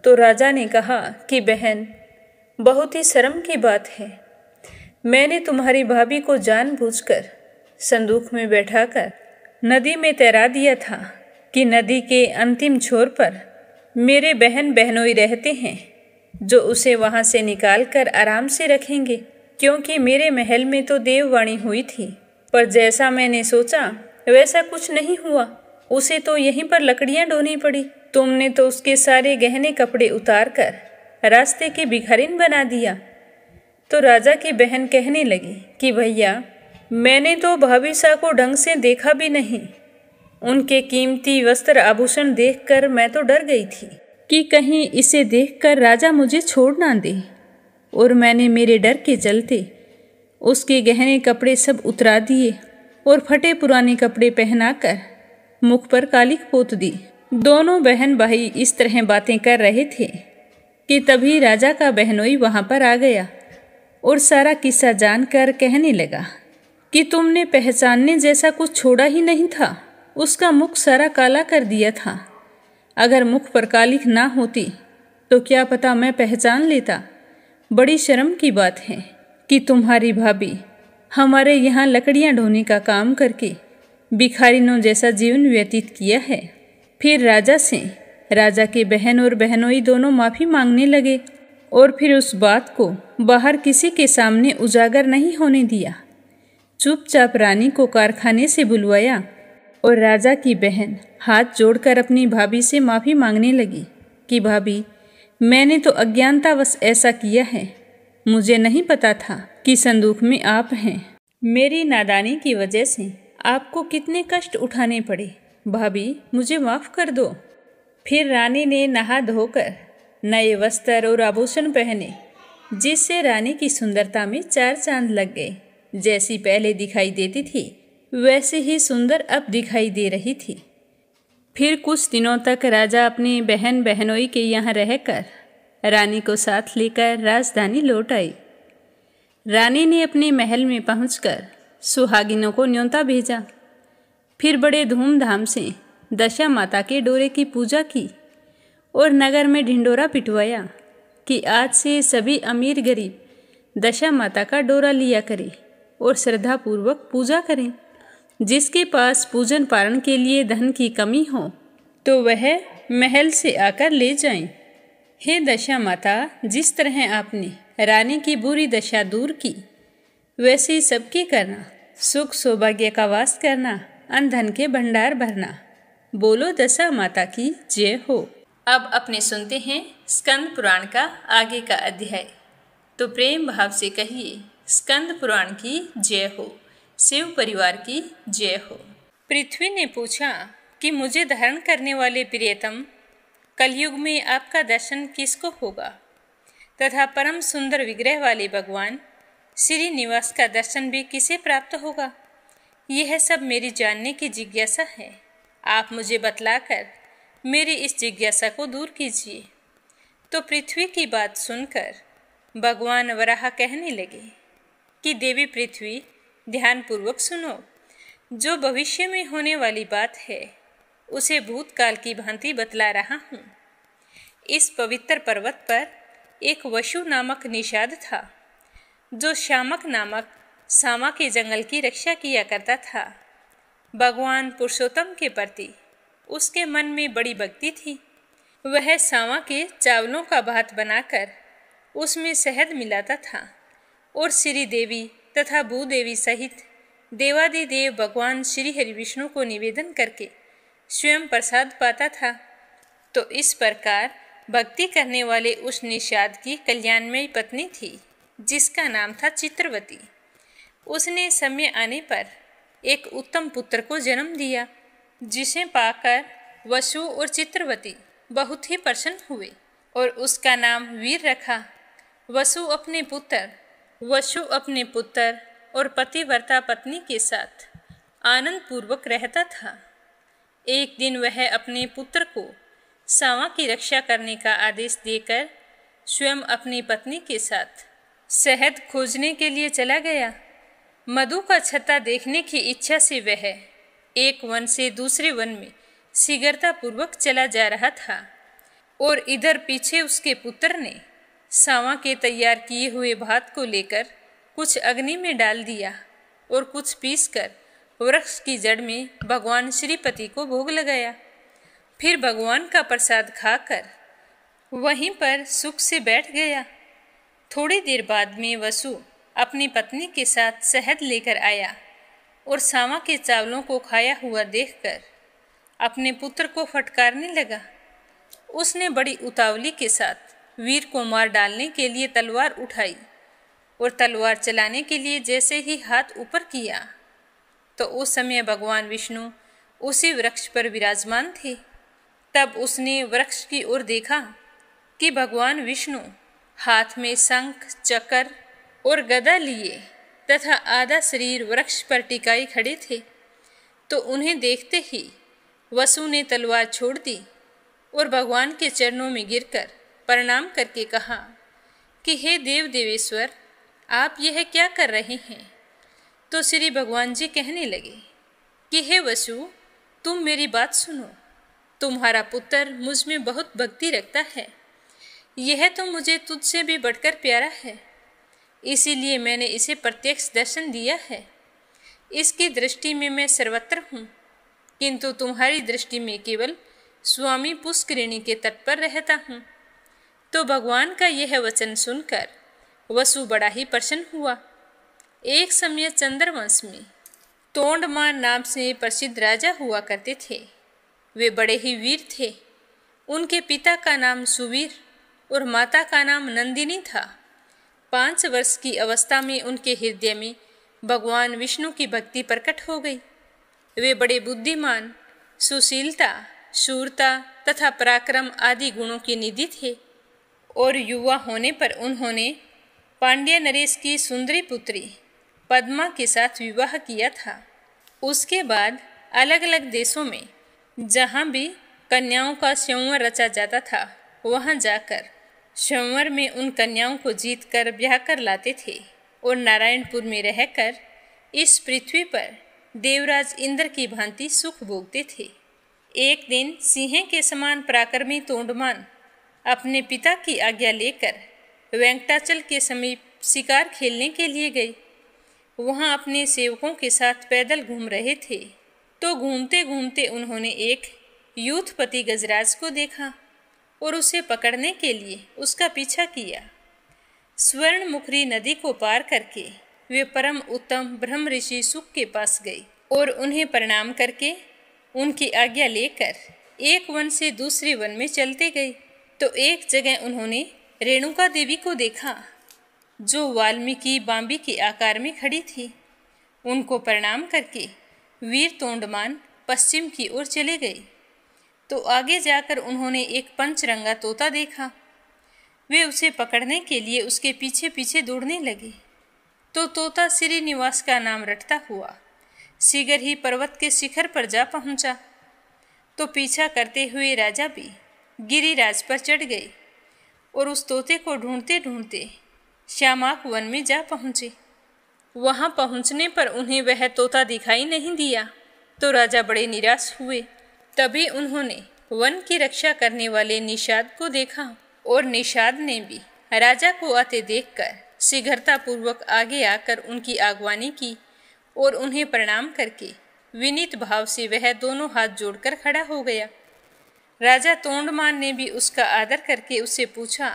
तो राजा ने कहा कि बहन, बहुत ही शर्म की बात है। मैंने तुम्हारी भाभी को जानबूझकर संदूक में बैठाकर नदी में तैरा दिया था कि नदी के अंतिम छोर पर मेरे बहन बहनोई रहते हैं, जो उसे वहां से निकाल कर आराम से रखेंगे, क्योंकि मेरे महल में तो देववाणी हुई थी, पर जैसा मैंने सोचा वैसा कुछ नहीं हुआ। उसे तो यहीं पर लकड़ियां ढोनी पड़ी। तुमने तो उसके सारे गहने कपड़े उतार कर रास्ते की भिखारिन बना दिया। तो राजा की बहन कहने लगी कि भैया, मैंने तो भाभी शाह को ढंग से देखा भी नहीं। उनके कीमती वस्त्र आभूषण देखकर मैं तो डर गई थी कि कहीं इसे देखकर राजा मुझे छोड़ ना दे, और मैंने मेरे डर के चलते उसके गहने कपड़े सब उतरा दिए और फटे पुराने कपड़े पहनाकर मुख पर कालिख पोत दी। दोनों बहन भाई इस तरह बातें कर रहे थे कि तभी राजा का बहनोई वहां पर आ गया और सारा किस्सा जानकर कहने लगा कि तुमने पहचानने जैसा कुछ छोड़ा ही नहीं था। उसका मुख सारा काला कर दिया था। अगर मुख पर कालिख ना होती तो क्या पता मैं पहचान लेता। बड़ी शर्म की बात है कि तुम्हारी भाभी हमारे यहाँ लकड़ियाँ ढोने का काम करके भिखारिनों जैसा जीवन व्यतीत किया है। फिर राजा से राजा के बहन और बहनोई दोनों माफ़ी मांगने लगे और फिर उस बात को बाहर किसी के सामने उजागर नहीं होने दिया। चुपचाप रानी को कारखाने से बुलवाया और राजा की बहन हाथ जोड़कर अपनी भाभी से माफ़ी मांगने लगी कि भाभी, मैंने तो अज्ञानतावश ऐसा किया है। मुझे नहीं पता था कि संदूक में आप हैं। मेरी नादानी की वजह से आपको कितने कष्ट उठाने पड़े। भाभी, मुझे माफ़ कर दो। फिर रानी ने नहा धोकर नए वस्त्र और आभूषण पहने, जिससे रानी की सुंदरता में 4 चांद लग गए। जैसी पहले दिखाई देती थी वैसे ही सुंदर अब दिखाई दे रही थी। फिर कुछ दिनों तक राजा अपनी बहन बहनोई के यहाँ रहकर रानी को साथ लेकर राजधानी लौट आई। रानी ने अपने महल में पहुंचकर सुहागिनों को न्योता भेजा। फिर बड़े धूमधाम से दशा माता के डोरे की पूजा की और नगर में ढिंडोरा पिटवाया कि आज से सभी अमीर गरीब दशा माता का डोरा लिया करें और श्रद्धापूर्वक पूजा करें। जिसके पास पूजन पारण के लिए धन की कमी हो तो वह महल से आकर ले जाएं। हे दशा माता, जिस तरह आपने रानी की बुरी दशा दूर की, वैसे ही सबकी करना। सुख सौभाग्य का वास करना, अन्न धन के भंडार भरना। बोलो दशा माता की जय हो। अब अपने सुनते हैं स्कंद पुराण का आगे का अध्याय। तो प्रेम भाव से कहिए, स्कंद पुराण की जय हो, शिव परिवार की जय हो। पृथ्वी ने पूछा कि मुझे धारण करने वाले प्रियतम, कलयुग में आपका दर्शन किसको होगा, तथा परम सुंदर विग्रह वाले भगवान श्रीनिवास का दर्शन भी किसे प्राप्त होगा। यह सब मेरी जानने की जिज्ञासा है। आप मुझे बतलाकर मेरी इस जिज्ञासा को दूर कीजिए। तो पृथ्वी की बात सुनकर भगवान वराह कहने लगे कि देवी पृथ्वी, ध्यानपूर्वक सुनो। जो भविष्य में होने वाली बात है उसे भूतकाल की भांति बतला रहा हूँ। इस पवित्र पर्वत पर एक वशु नामक निषाद था, जो शामक नामक सामा के जंगल की रक्षा किया करता था। भगवान पुरुषोत्तम के प्रति उसके मन में बड़ी भक्ति थी। वह सामा के चावलों का भात बनाकर उसमें शहद मिलाता था और श्री देवी तथा भूदेवी सहित देवादिदेव भगवान श्री हरि विष्णु को निवेदन करके स्वयं प्रसाद पाता था। तो इस प्रकार भक्ति करने वाले उस निषाद की कल्याणमयी पत्नी थी, जिसका नाम था चित्रवती। उसने समय आने पर एक उत्तम पुत्र को जन्म दिया, जिसे पाकर वसु और चित्रवती बहुत ही प्रसन्न हुए और उसका नाम वीर रखा। वसु अपने पुत्र और पतिव्रता पत्नी के साथ आनंद पूर्वक रहता था। एक दिन वह अपने पुत्र को सांवा की रक्षा करने का आदेश देकर स्वयं अपनी पत्नी के साथ शहद खोजने के लिए चला गया। मधु का छत्ता देखने की इच्छा से वह एक वन से दूसरे वन में शीघ्रतापूर्वक चला जा रहा था और इधर पीछे उसके पुत्र ने सांवा के तैयार किए हुए भात को लेकर कुछ अग्नि में डाल दिया और कुछ पीसकर वृक्ष की जड़ में भगवान श्रीपति को भोग लगाया। फिर भगवान का प्रसाद खाकर वहीं पर सुख से बैठ गया। थोड़ी देर बाद में वसु अपनी पत्नी के साथ शहद लेकर आया और सांवा के चावलों को खाया हुआ देखकर अपने पुत्र को फटकारने लगा। उसने बड़ी उतावली के साथ वीर को मार डालने के लिए तलवार उठाई और तलवार चलाने के लिए जैसे ही हाथ ऊपर किया तो उस समय भगवान विष्णु उसी वृक्ष पर विराजमान थे। तब उसने वृक्ष की ओर देखा कि भगवान विष्णु हाथ में शंख, चक्र और गदा लिए तथा आधा शरीर वृक्ष पर टिकाई खड़े थे। तो उन्हें देखते ही वसु ने तलवार छोड़ दी और भगवान के चरणों में गिरकर प्रणाम करके कहा कि हे देव देवेश्वर, आप यह क्या कर रहे हैं? तो श्री भगवान जी कहने लगे कि हे वसु, तुम मेरी बात सुनो। तुम्हारा पुत्र मुझ में बहुत भक्ति रखता है। यह तो मुझे तुझसे भी बढ़कर प्यारा है, इसीलिए मैंने इसे प्रत्यक्ष दर्शन दिया है। इसकी दृष्टि में मैं सर्वत्र हूँ, किंतु तुम्हारी दृष्टि में केवल स्वामी पुष्करिणी के तट पर रहता हूँ। तो भगवान का यह वचन सुनकर वसु बड़ा ही प्रसन्न हुआ। एक समय चंद्रवंश में तोंडमान नाम से प्रसिद्ध राजा हुआ करते थे। वे बड़े ही वीर थे। उनके पिता का नाम सुवीर और माता का नाम नंदिनी था। 5 वर्ष की अवस्था में उनके हृदय में भगवान विष्णु की भक्ति प्रकट हो गई। वे बड़े बुद्धिमान, सुशीलता, शूरता तथा पराक्रम आदि गुणों के निधि थे और युवा होने पर उन्होंने पांड्य नरेश की सुंदरी पुत्री पद्मा के साथ विवाह किया था। उसके बाद अलग अलग देशों में जहाँ भी कन्याओं का स्वयंवर रचा जाता था, वहाँ जाकर स्वयंवर में उन कन्याओं को जीत कर ब्याह कर लाते थे और नारायणपुर में रहकर इस पृथ्वी पर देवराज इंद्र की भांति सुख भोगते थे। एक दिन सिंह के समान पराक्रमी तोंडमान अपने पिता की आज्ञा लेकर वेंकटाचल के समीप शिकार खेलने के लिए गए। वहाँ अपने सेवकों के साथ पैदल घूम रहे थे तो घूमते घूमते उन्होंने एक यूथपति गजराज को देखा और उसे पकड़ने के लिए उसका पीछा किया। स्वर्णमुखरी नदी को पार करके वे परम उत्तम ब्रह्म ऋषि सुक के पास गए और उन्हें प्रणाम करके उनकी आज्ञा लेकर एक वन से दूसरे वन में चलते गए। तो एक जगह उन्होंने रेणुका देवी को देखा जो वाल्मीकि बांबी के आकार में खड़ी थी। उनको प्रणाम करके वीर तोंडमान पश्चिम की ओर चले गए। तो आगे जाकर उन्होंने एक पंचरंगा तोता देखा। वे उसे पकड़ने के लिए उसके पीछे पीछे दौड़ने लगे। तो तोता श्रीनिवास का नाम रटता हुआ शीघ्र ही पर्वत के शिखर पर जा पहुंचा। तो पीछा करते हुए राजा भी गिरिराज पर चढ़ गए और उस तोते को ढूंढते ढूंढते श्यामाक वन में जा पहुँचे। वहाँ पहुँचने पर उन्हें वह तोता दिखाई नहीं दिया तो राजा बड़े निराश हुए। तभी उन्होंने वन की रक्षा करने वाले निषाद को देखा और निषाद ने भी राजा को आते देखकर शीघ्रतापूर्वक आगे आकर उनकी आगवानी की और उन्हें प्रणाम करके विनीत भाव से वह दोनों हाथ जोड़कर खड़ा हो गया। राजा तोंडमान ने भी उसका आदर करके उससे पूछा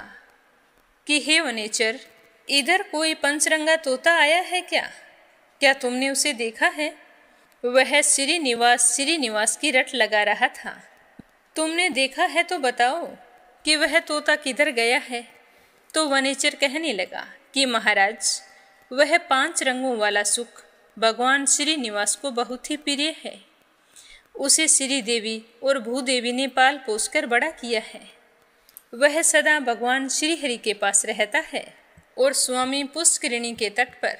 कि हे वनेचर, इधर कोई पंचरंगा तोता आया है क्या तुमने उसे देखा है? वह श्रीनिवास की रट लगा रहा था। तुमने देखा है तो बताओ कि वह तोता किधर गया है। तो वनेचर कहने लगा कि महाराज, वह 5 रंगों वाला सुख भगवान श्रीनिवास को बहुत ही प्रिय है। उसे श्री देवी और भूदेवी ने पाल पोस कर बड़ा किया है। वह सदा भगवान श्री हरि के पास रहता है और स्वामी पुष्करिणी के तट पर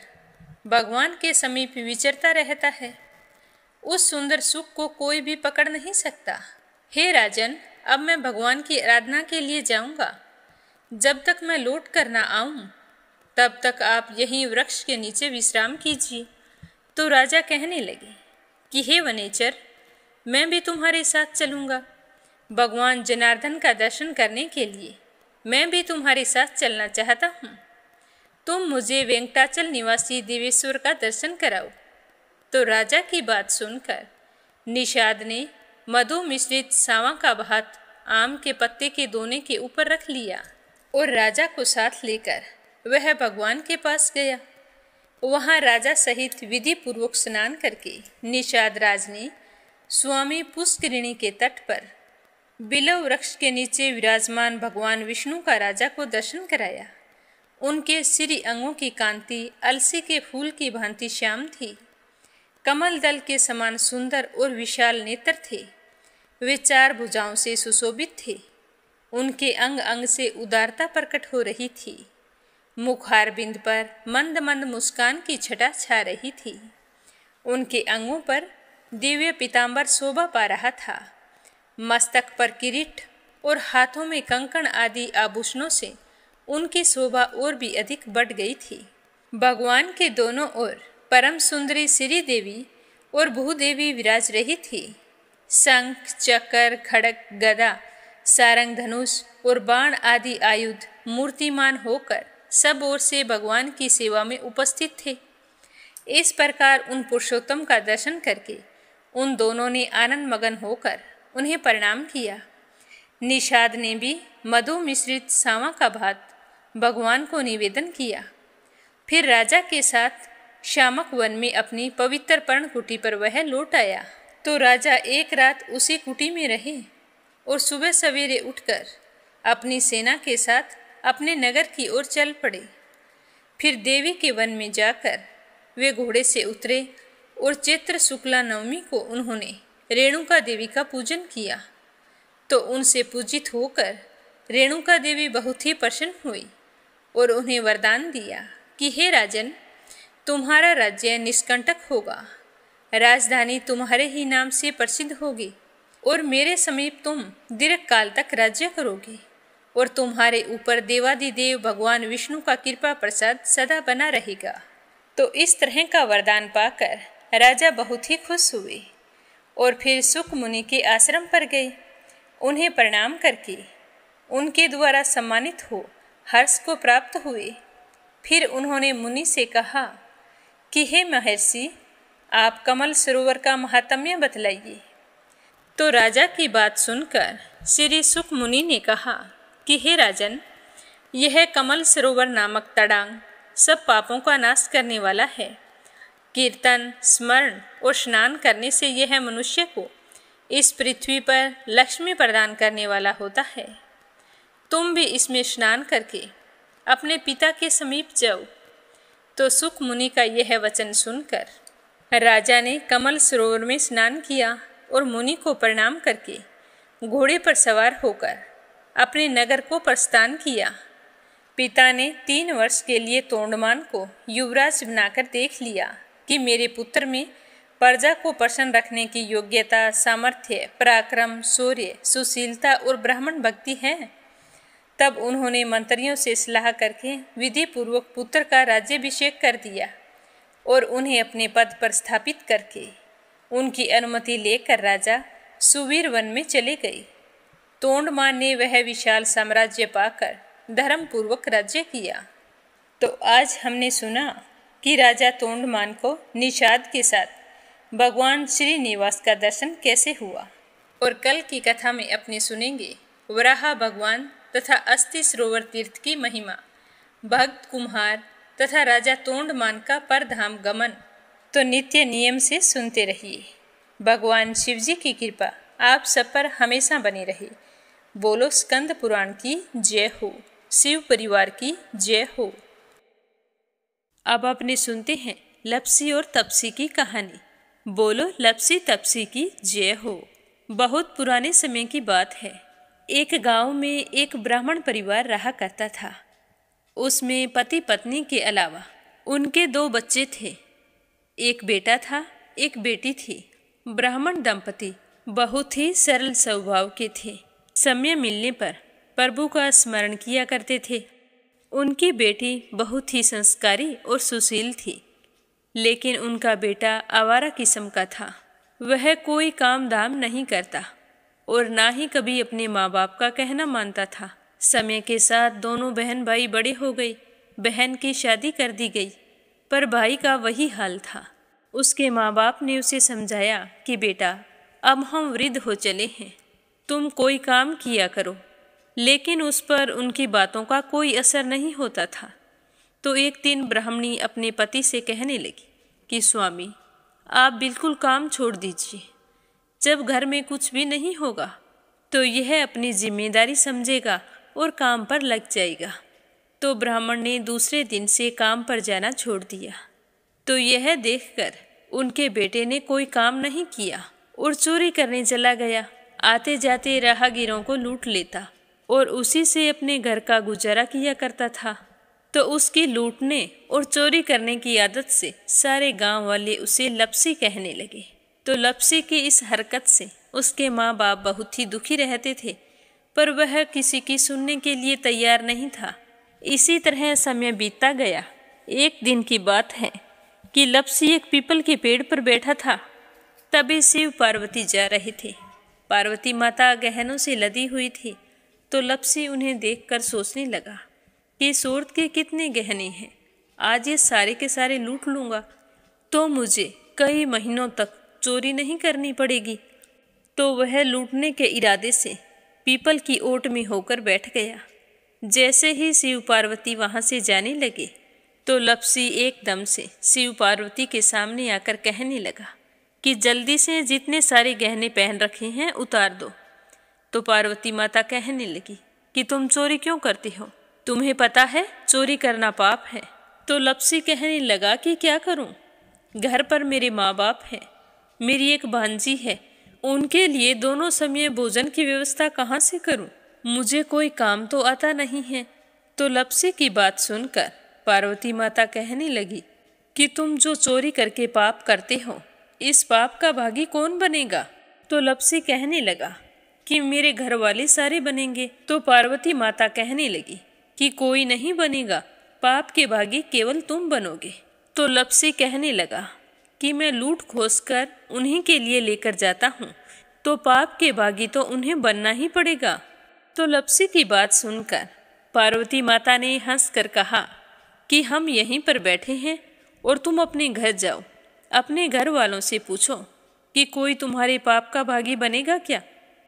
भगवान के समीप विचरता रहता है। उस सुंदर सुख को कोई भी पकड़ नहीं सकता। हे राजन, अब मैं भगवान की आराधना के लिए जाऊंगा। जब तक मैं लौट कर ना आऊं, तब तक आप यहीं वृक्ष के नीचे विश्राम कीजिए। तो राजा कहने लगे कि हे वनेचर, मैं भी तुम्हारे साथ चलूंगा। भगवान जनार्दन का दर्शन करने के लिए मैं भी तुम्हारे साथ चलना चाहता हूँ। तुम मुझे वेंकटाचल निवासी देवेश्वर का दर्शन कराओ। तो राजा की बात सुनकर निषाद ने मधु मिश्रित सांवा का भात आम के पत्ते के दोने के ऊपर रख लिया और राजा को साथ लेकर वह भगवान के पास गया। वहां राजा सहित विधि पूर्वक स्नान करके निषाद राज ने स्वामी पुष्करिणी के तट पर बिलव वृक्ष के नीचे विराजमान भगवान विष्णु का राजा को दर्शन कराया। उनके श्री अंगों की कांति अलसी के फूल की भांति श्याम थी। कमल दल के समान सुंदर और विशाल नेत्र थे। वे 4 भुजाओं से सुशोभित थे। उनके अंग अंग से उदारता प्रकट हो रही थी। मुखार बिंद पर मंद मंद मुस्कान की छटा छा रही थी। उनके अंगों पर दिव्य पीतांबर शोभा पा रहा था। मस्तक पर किरीट और हाथों में कंकण आदि आभूषणों से उनकी शोभा और भी अधिक बढ़ गई थी। भगवान के दोनों ओर परम सुंदरी श्री देवी और भूदेवी विराज रही थी। शंख, चक्र, खड़ग, गदा, सारंग, धनुष और बाण आदि आयुध मूर्तिमान होकर सब ओर से भगवान की सेवा में उपस्थित थे। इस प्रकार उन पुरुषोत्तम का दर्शन करके उन दोनों ने आनंद मगन होकर उन्हें प्रणाम किया। निषाद ने भी मधु मिश्रित सांवा का भात भगवान को निवेदन किया। फिर राजा के साथ शामक वन में अपनी पवित्र पर्णकुटी पर वह लौट आया। तो राजा एक रात उसी कुटी में रहे और सुबह सवेरे उठकर अपनी सेना के साथ अपने नगर की ओर चल पड़े। फिर देवी के वन में जाकर वे घोड़े से उतरे और चैत्र शुक्ला नवमी को उन्होंने रेणुका देवी का पूजन किया। तो उनसे पूजित होकर रेणुका देवी बहुत ही प्रसन्न हुई और उन्हें वरदान दिया कि हे राजन, तुम्हारा राज्य निष्कंटक होगा, राजधानी तुम्हारे ही नाम से प्रसिद्ध होगी और मेरे समीप तुम दीर्घ काल तक राज्य करोगे और तुम्हारे ऊपर देवादिदेव भगवान विष्णु का कृपा प्रसाद सदा बना रहेगा। तो इस तरह का वरदान पाकर राजा बहुत ही खुश हुए और फिर सुक मुनि के आश्रम पर गए। उन्हें प्रणाम करके उनके द्वारा सम्मानित हो हर्ष को प्राप्त हुए। फिर उन्होंने मुनि से कहा कि हे महर्षि, आप कमल सरोवर का महात्म्य बतलाइए। तो राजा की बात सुनकर श्री सुक मुनि ने कहा कि हे राजन, यह कमल सरोवर नामक तड़ांग सब पापों का नाश करने वाला है। कीर्तन, स्मरण और स्नान करने से यह मनुष्य को इस पृथ्वी पर लक्ष्मी प्रदान करने वाला होता है। तुम भी इसमें स्नान करके अपने पिता के समीप जाओ। तो सुक मुनि का यह वचन सुनकर राजा ने कमल सरोवर में स्नान किया और मुनि को प्रणाम करके घोड़े पर सवार होकर अपने नगर को प्रस्थान किया। पिता ने 3 वर्ष के लिए तोंडमान को युवराज बनाकर देख लिया कि मेरे पुत्र में प्रजा को प्रसन्न रखने की योग्यता, सामर्थ्य, पराक्रम, शौर्य, सुशीलता और ब्राह्मण भक्ति है। तब उन्होंने मंत्रियों से सलाह करके विधि पूर्वक पुत्र का राज्याभिषेक कर दिया और उन्हें अपने पद पर स्थापित करके उनकी अनुमति लेकर राजा सुवीर वन में चले गए। तोंडमान ने वह विशाल साम्राज्य पाकर धर्मपूर्वक राज्य किया। तो आज हमने सुना कि राजा तोंडमान को निषाद के साथ भगवान श्रीनिवास का दर्शन कैसे हुआ। और कल की कथा में अपने सुनेंगे वराह भगवान तथा अस्थि सरोवर तीर्थ की महिमा, भक्त कुम्हार तथा राजा तोंडमान का परधाम गमन। तो नित्य नियम से सुनते रहिए। भगवान शिवजी की कृपा आप सब पर हमेशा बनी रहे। बोलो स्कंद पुराण की जय हो, शिव परिवार की जय हो। अब अपने सुनते हैं लपसी और तपसी की कहानी। बोलो लपसी तपसी की जय हो। बहुत पुराने समय की बात है। एक गांव में एक ब्राह्मण परिवार रहा करता था। उसमें पति पत्नी के अलावा उनके 2 बच्चे थे। एक बेटा था, एक बेटी थी। ब्राह्मण दंपति बहुत ही सरल स्वभाव के थे। समय मिलने पर प्रभु का स्मरण किया करते थे। उनकी बेटी बहुत ही संस्कारी और सुशील थी, लेकिन उनका बेटा आवारा किस्म का था। वह कोई काम धाम नहीं करता और ना ही कभी अपने माँ बाप का कहना मानता था। समय के साथ दोनों बहन भाई बड़े हो गए। बहन की शादी कर दी गई, पर भाई का वही हाल था। उसके माँ बाप ने उसे समझाया कि बेटा, अब हम वृद्ध हो चले हैं, तुम कोई काम किया करो, लेकिन उस पर उनकी बातों का कोई असर नहीं होता था। तो एक दिन ब्राह्मणी अपने पति से कहने लगी कि स्वामी, आप बिल्कुल काम छोड़ दीजिए। जब घर में कुछ भी नहीं होगा तो यह अपनी जिम्मेदारी समझेगा और काम पर लग जाएगा। तो ब्राह्मण ने दूसरे दिन से काम पर जाना छोड़ दिया। तो यह देखकर उनके बेटे ने कोई काम नहीं किया और चोरी करने चला गया। आते जाते राहगीरों को लूट लेता और उसी से अपने घर का गुजारा किया करता था। तो उसकी लूटने और चोरी करने की आदत से सारे गांव वाले उसे लपसी कहने लगे। तो लपसी की इस हरकत से उसके माँ बाप बहुत ही दुखी रहते थे, पर वह किसी की सुनने के लिए तैयार नहीं था। इसी तरह समय बीतता गया। एक दिन की बात है कि लपसी एक पीपल के पेड़ पर बैठा था। तभी शिव पार्वती जा रहे थे। पार्वती माता गहनों से लदी हुई थी। तो लपसी उन्हें देखकर सोचने लगा कि सूरत के कितने गहने हैं, आज ये सारे के सारे लूट लूँगा तो मुझे कई महीनों तक चोरी नहीं करनी पड़ेगी। तो वह लूटने के इरादे से पीपल की ओट में होकर बैठ गया। जैसे ही शिव पार्वती वहाँ से जाने लगे तो लपसी एकदम से शिव पार्वती के सामने आकर कहने लगा कि जल्दी से जितने सारे गहने पहन रखे हैं उतार दो। तो पार्वती माता कहने लगी कि तुम चोरी क्यों करती हो, तुम्हें पता है चोरी करना पाप है। तो लपसी कहने लगा कि क्या करूं, घर पर मेरे माँ बाप हैं, मेरी एक भांजी है, उनके लिए दोनों समय भोजन की व्यवस्था कहाँ से करूं, मुझे कोई काम तो आता नहीं है। तो लपसी की बात सुनकर पार्वती माता कहने लगी कि तुम जो चोरी करके पाप करते हो, इस पाप का भागी कौन बनेगा। तो लपसी कहने लगा कि मेरे घर वाले सारे बनेंगे। तो पार्वती माता कहने लगी कि कोई नहीं बनेगा, पाप के भागी केवल तुम बनोगे। तो लपसी कहने लगा कि मैं लूट खोस कर उन्हीं के लिए लेकर जाता हूँ, तो पाप के भागी तो उन्हें बनना ही पड़ेगा। तो लपसी की बात सुनकर पार्वती माता ने हंसकर कहा कि हम यहीं पर बैठे हैं और तुम अपने घर जाओ, अपने घर वालों से पूछो कि कोई तुम्हारे पाप का भागी बनेगा क्या।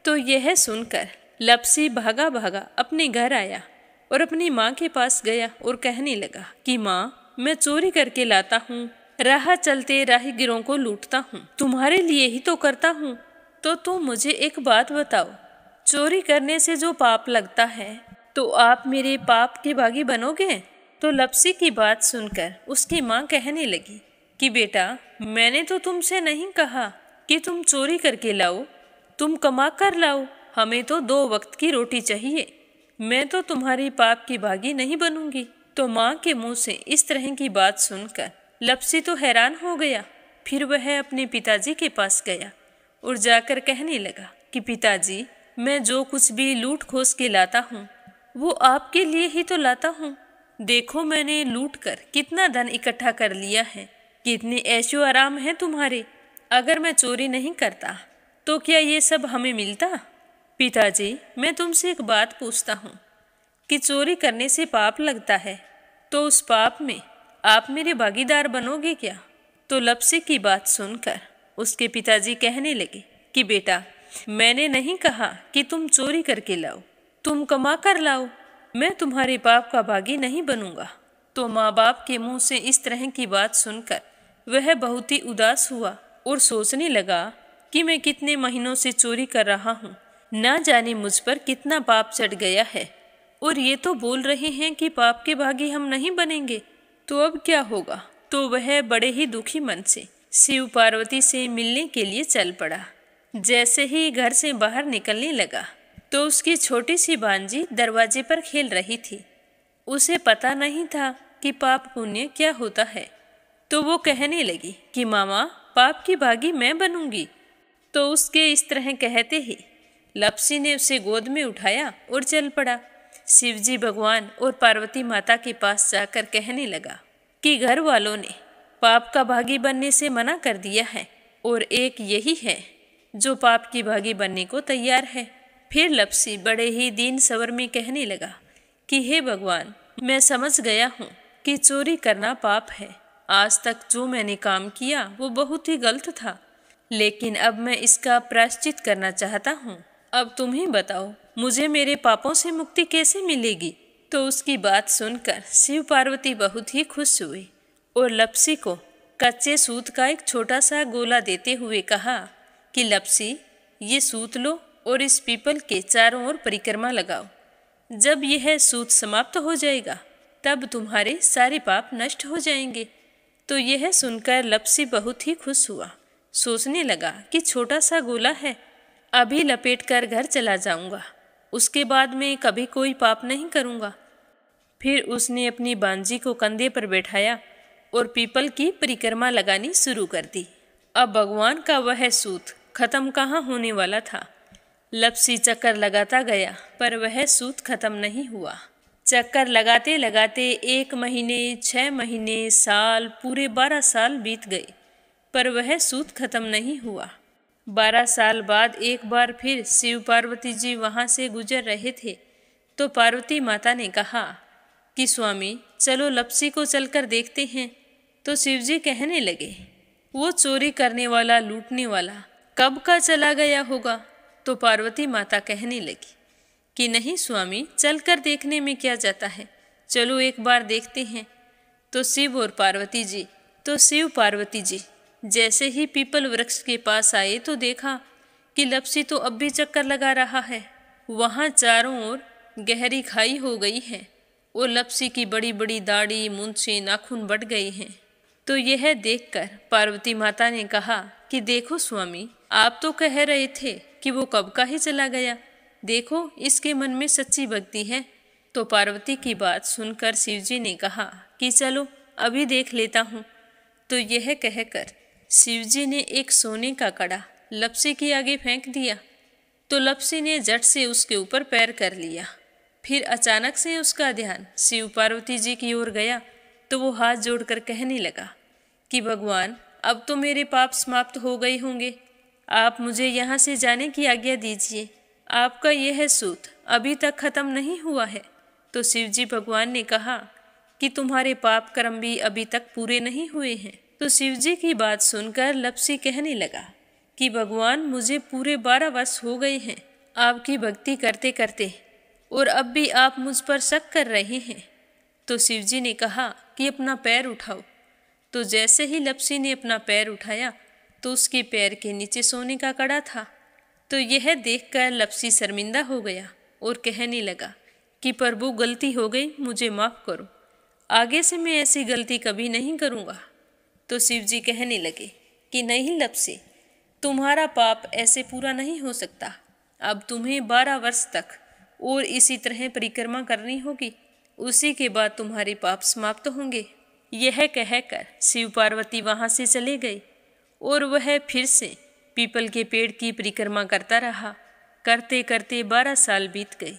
तो यह सुनकर लपसी भागा भागा अपने घर आया और अपनी माँ के पास गया और कहने लगा कि माँ, मैं चोरी करके लाता हूँ, राह चलते राहगीरों को लूटता हूँ, तुम्हारे लिए ही तो करता हूँ। तो तुम मुझे एक बात बताओ, चोरी करने से जो पाप लगता है तो आप मेरे पाप के भागी बनोगे। तो लपसी की बात सुनकर उसकी माँ कहने लगी कि बेटा, मैंने तो तुमसे नहीं कहा कि तुम चोरी करके लाओ, तुम कमा कर लाओ, हमें तो 2 वक्त की रोटी चाहिए, मैं तो तुम्हारी पाप की भागी नहीं बनूंगी। तो माँ के मुंह से इस तरह की बात सुनकर लपसी तो हैरान हो गया। फिर वह अपने पिताजी के पास गया और जाकर कहने लगा कि पिताजी, मैं जो कुछ भी लूट खोस के लाता हूँ वो आपके लिए ही तो लाता हूँ। देखो मैंने लूट कर कितना धन इकट्ठा कर लिया है, कितने ऐशो आराम हैं तुम्हारे। अगर मैं चोरी नहीं करता तो क्या ये सब हमें मिलता। पिताजी, मैं तुमसे एक बात पूछता हूँ कि चोरी करने से पाप लगता है, तो उस पाप में आप मेरे भागीदार बनोगे क्या। तो लपसी की बात सुनकर उसके पिताजी कहने लगे कि बेटा, मैंने नहीं कहा कि तुम चोरी करके लाओ, तुम कमा कर लाओ, मैं तुम्हारे पाप का भागी नहीं बनूंगा। तो माँ बाप के मुंह से इस तरह की बात सुनकर वह बहुत ही उदास हुआ और सोचने लगा कि मैं कितने महीनों से चोरी कर रहा हूँ, ना जाने मुझ पर कितना पाप चढ़ गया है, और ये तो बोल रहे हैं कि पाप के भागी हम नहीं बनेंगे, तो अब क्या होगा। तो वह बड़े ही दुखी मन से शिव पार्वती से मिलने के लिए चल पड़ा। जैसे ही घर से बाहर निकलने लगा तो उसकी छोटी सी भांजी दरवाजे पर खेल रही थी। उसे पता नहीं था कि पाप पुण्य क्या होता है। तो वो कहने लगी कि मामा, पाप की भागी मैं बनूंगी। तो उसके इस तरह कहते ही लपसी ने उसे गोद में उठाया और चल पड़ा। शिवजी भगवान और पार्वती माता के पास जाकर कहने लगा कि घर वालों ने पाप का भागी बनने से मना कर दिया है और एक यही है जो पाप की भागी बनने को तैयार है। फिर लपसी बड़े ही दीन स्वर में कहने लगा कि हे भगवान, मैं समझ गया हूँ कि चोरी करना पाप है। आज तक जो मैंने काम किया वो बहुत ही गलत था, लेकिन अब मैं इसका प्रायश्चित करना चाहता हूँ। अब तुम ही बताओ, मुझे मेरे पापों से मुक्ति कैसे मिलेगी? तो उसकी बात सुनकर शिव पार्वती बहुत ही खुश हुए और लपसी को कच्चे सूत का एक छोटा सा गोला देते हुए कहा कि लपसी, ये सूत लो और इस पीपल के चारों ओर परिक्रमा लगाओ। जब यह सूत समाप्त हो जाएगा तब तुम्हारे सारे पाप नष्ट हो जाएंगे। तो यह सुनकर लपसी बहुत ही खुश हुआ। सोचने लगा कि छोटा सा गोला है, अभी लपेटकर घर चला जाऊंगा, उसके बाद में कभी कोई पाप नहीं करूंगा। फिर उसने अपनी बांजी को कंधे पर बैठाया और पीपल की परिक्रमा लगानी शुरू कर दी। अब भगवान का वह सूत खत्म कहाँ होने वाला था। लपसी चक्कर लगाता गया पर वह सूत खत्म नहीं हुआ। चक्कर लगाते लगाते 1 महीने, 6 महीने, साल, पूरे 12 साल बीत गए पर वह सूत खत्म नहीं हुआ। 12 साल बाद एक बार फिर शिव पार्वती जी वहाँ से गुजर रहे थे तो पार्वती माता ने कहा कि स्वामी, चलो लपसी को चलकर देखते हैं। तो शिवजी कहने लगे, वो चोरी करने वाला, लूटने वाला कब का चला गया होगा? तो पार्वती माता कहने लगी कि नहीं स्वामी, चलकर देखने में क्या जाता है, चलो एक बार देखते हैं। तो शिव पार्वती जी जैसे ही पीपल वृक्ष के पास आए तो देखा कि लपसी तो अब भी चक्कर लगा रहा है। वहाँ चारों ओर गहरी खाई हो गई है और लपसी की बड़ी बड़ी दाढ़ी, मूंछें, नाखून बढ़ गए हैं। तो यह देखकर पार्वती माता ने कहा कि देखो स्वामी, आप तो कह रहे थे कि वो कब का ही चला गया, देखो इसके मन में सच्ची भक्ति है। तो पार्वती की बात सुनकर शिवजी ने कहा कि चलो अभी देख लेता हूँ। तो यह कहकर शिवजी ने एक सोने का कड़ा लपसी के आगे फेंक दिया। तो लपसी ने झट से उसके ऊपर पैर कर लिया। फिर अचानक से उसका ध्यान शिव पार्वती जी की ओर गया तो वो हाथ जोड़कर कहने लगा कि भगवान, अब तो मेरे पाप समाप्त हो गए होंगे, आप मुझे यहाँ से जाने की आज्ञा दीजिए। आपका यह सूत अभी तक खत्म नहीं हुआ है। तो शिवजी भगवान ने कहा कि तुम्हारे पाप कर्म भी अभी तक पूरे नहीं हुए हैं। तो शिवजी की बात सुनकर लपसी कहने लगा कि भगवान, मुझे पूरे 12 वर्ष हो गए हैं आपकी भक्ति करते करते, और अब भी आप मुझ पर शक कर रहे हैं। तो शिवजी ने कहा कि अपना पैर उठाओ। तो जैसे ही लपसी ने अपना पैर उठाया तो उसके पैर के नीचे सोने का कड़ा था। तो यह देखकर लपसी शर्मिंदा हो गया और कहने लगा कि प्रभु, गलती हो गई, मुझे माफ़ करो, आगे से मैं ऐसी गलती कभी नहीं करूँगा। तो शिवजी कहने लगे कि नहीं लपसी, तुम्हारा पाप ऐसे पूरा नहीं हो सकता। अब तुम्हें 12 वर्ष तक और इसी तरह परिक्रमा करनी होगी, उसी के बाद तुम्हारे पाप समाप्त होंगे। यह कहकर शिव पार्वती वहाँ से चले गए और वह फिर से पीपल के पेड़ की परिक्रमा करता रहा। करते करते 12 साल बीत गए।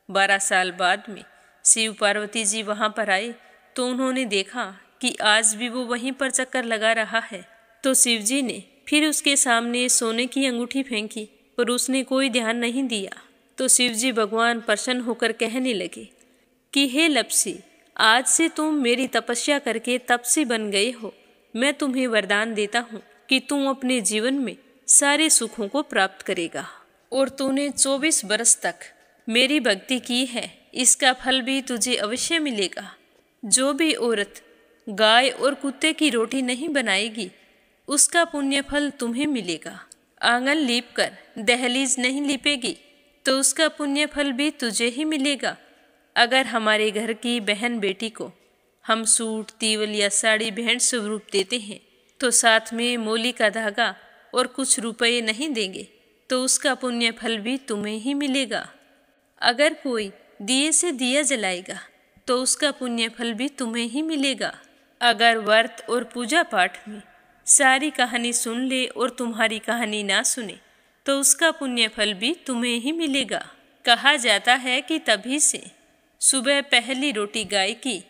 12 साल बाद में शिव पार्वती जी वहाँ पर आए तो उन्होंने देखा कि आज भी वो वहीं पर चक्कर लगा रहा है। तो शिवजी ने फिर उसके सामने सोने की अंगूठी फेंकी पर उसने कोई ध्यान नहीं दिया। तो शिवजी भगवान प्रसन्न होकर कहने लगे कि हे लपसी, आज से तुम मेरी तपस्या करके तपसी बन गए हो। मैं तुम्हें वरदान देता हूँ कि तुम अपने जीवन में सारे सुखों को प्राप्त करेगा। और तूने 24 बरस तक मेरी भक्ति की है, इसका फल भी तुझे अवश्य मिलेगा। जो भी औरत गाय और कुत्ते की रोटी नहीं बनाएगी, उसका पुण्य फल तुम्हें मिलेगा। आंगन लीप कर दहलीज नहीं लीपेगी तो उसका पुण्य फल भी तुझे ही मिलेगा। अगर हमारे घर की बहन बेटी को हम सूट, तीवल या साड़ी भेंट स्वरूप देते हैं तो साथ में मोली का धागा और कुछ रुपये नहीं देंगे तो उसका पुण्य फल भी तुम्हें ही मिलेगा। अगर कोई दिए से दिया जलाएगा तो उसका पुण्य फल भी तुम्हें ही मिलेगा। अगर व्रत और पूजा पाठ में सारी कहानी सुन ले और तुम्हारी कहानी ना सुने तो उसका पुण्य फल भी तुम्हें ही मिलेगा। कहा जाता है कि तभी से सुबह पहली रोटी गाय की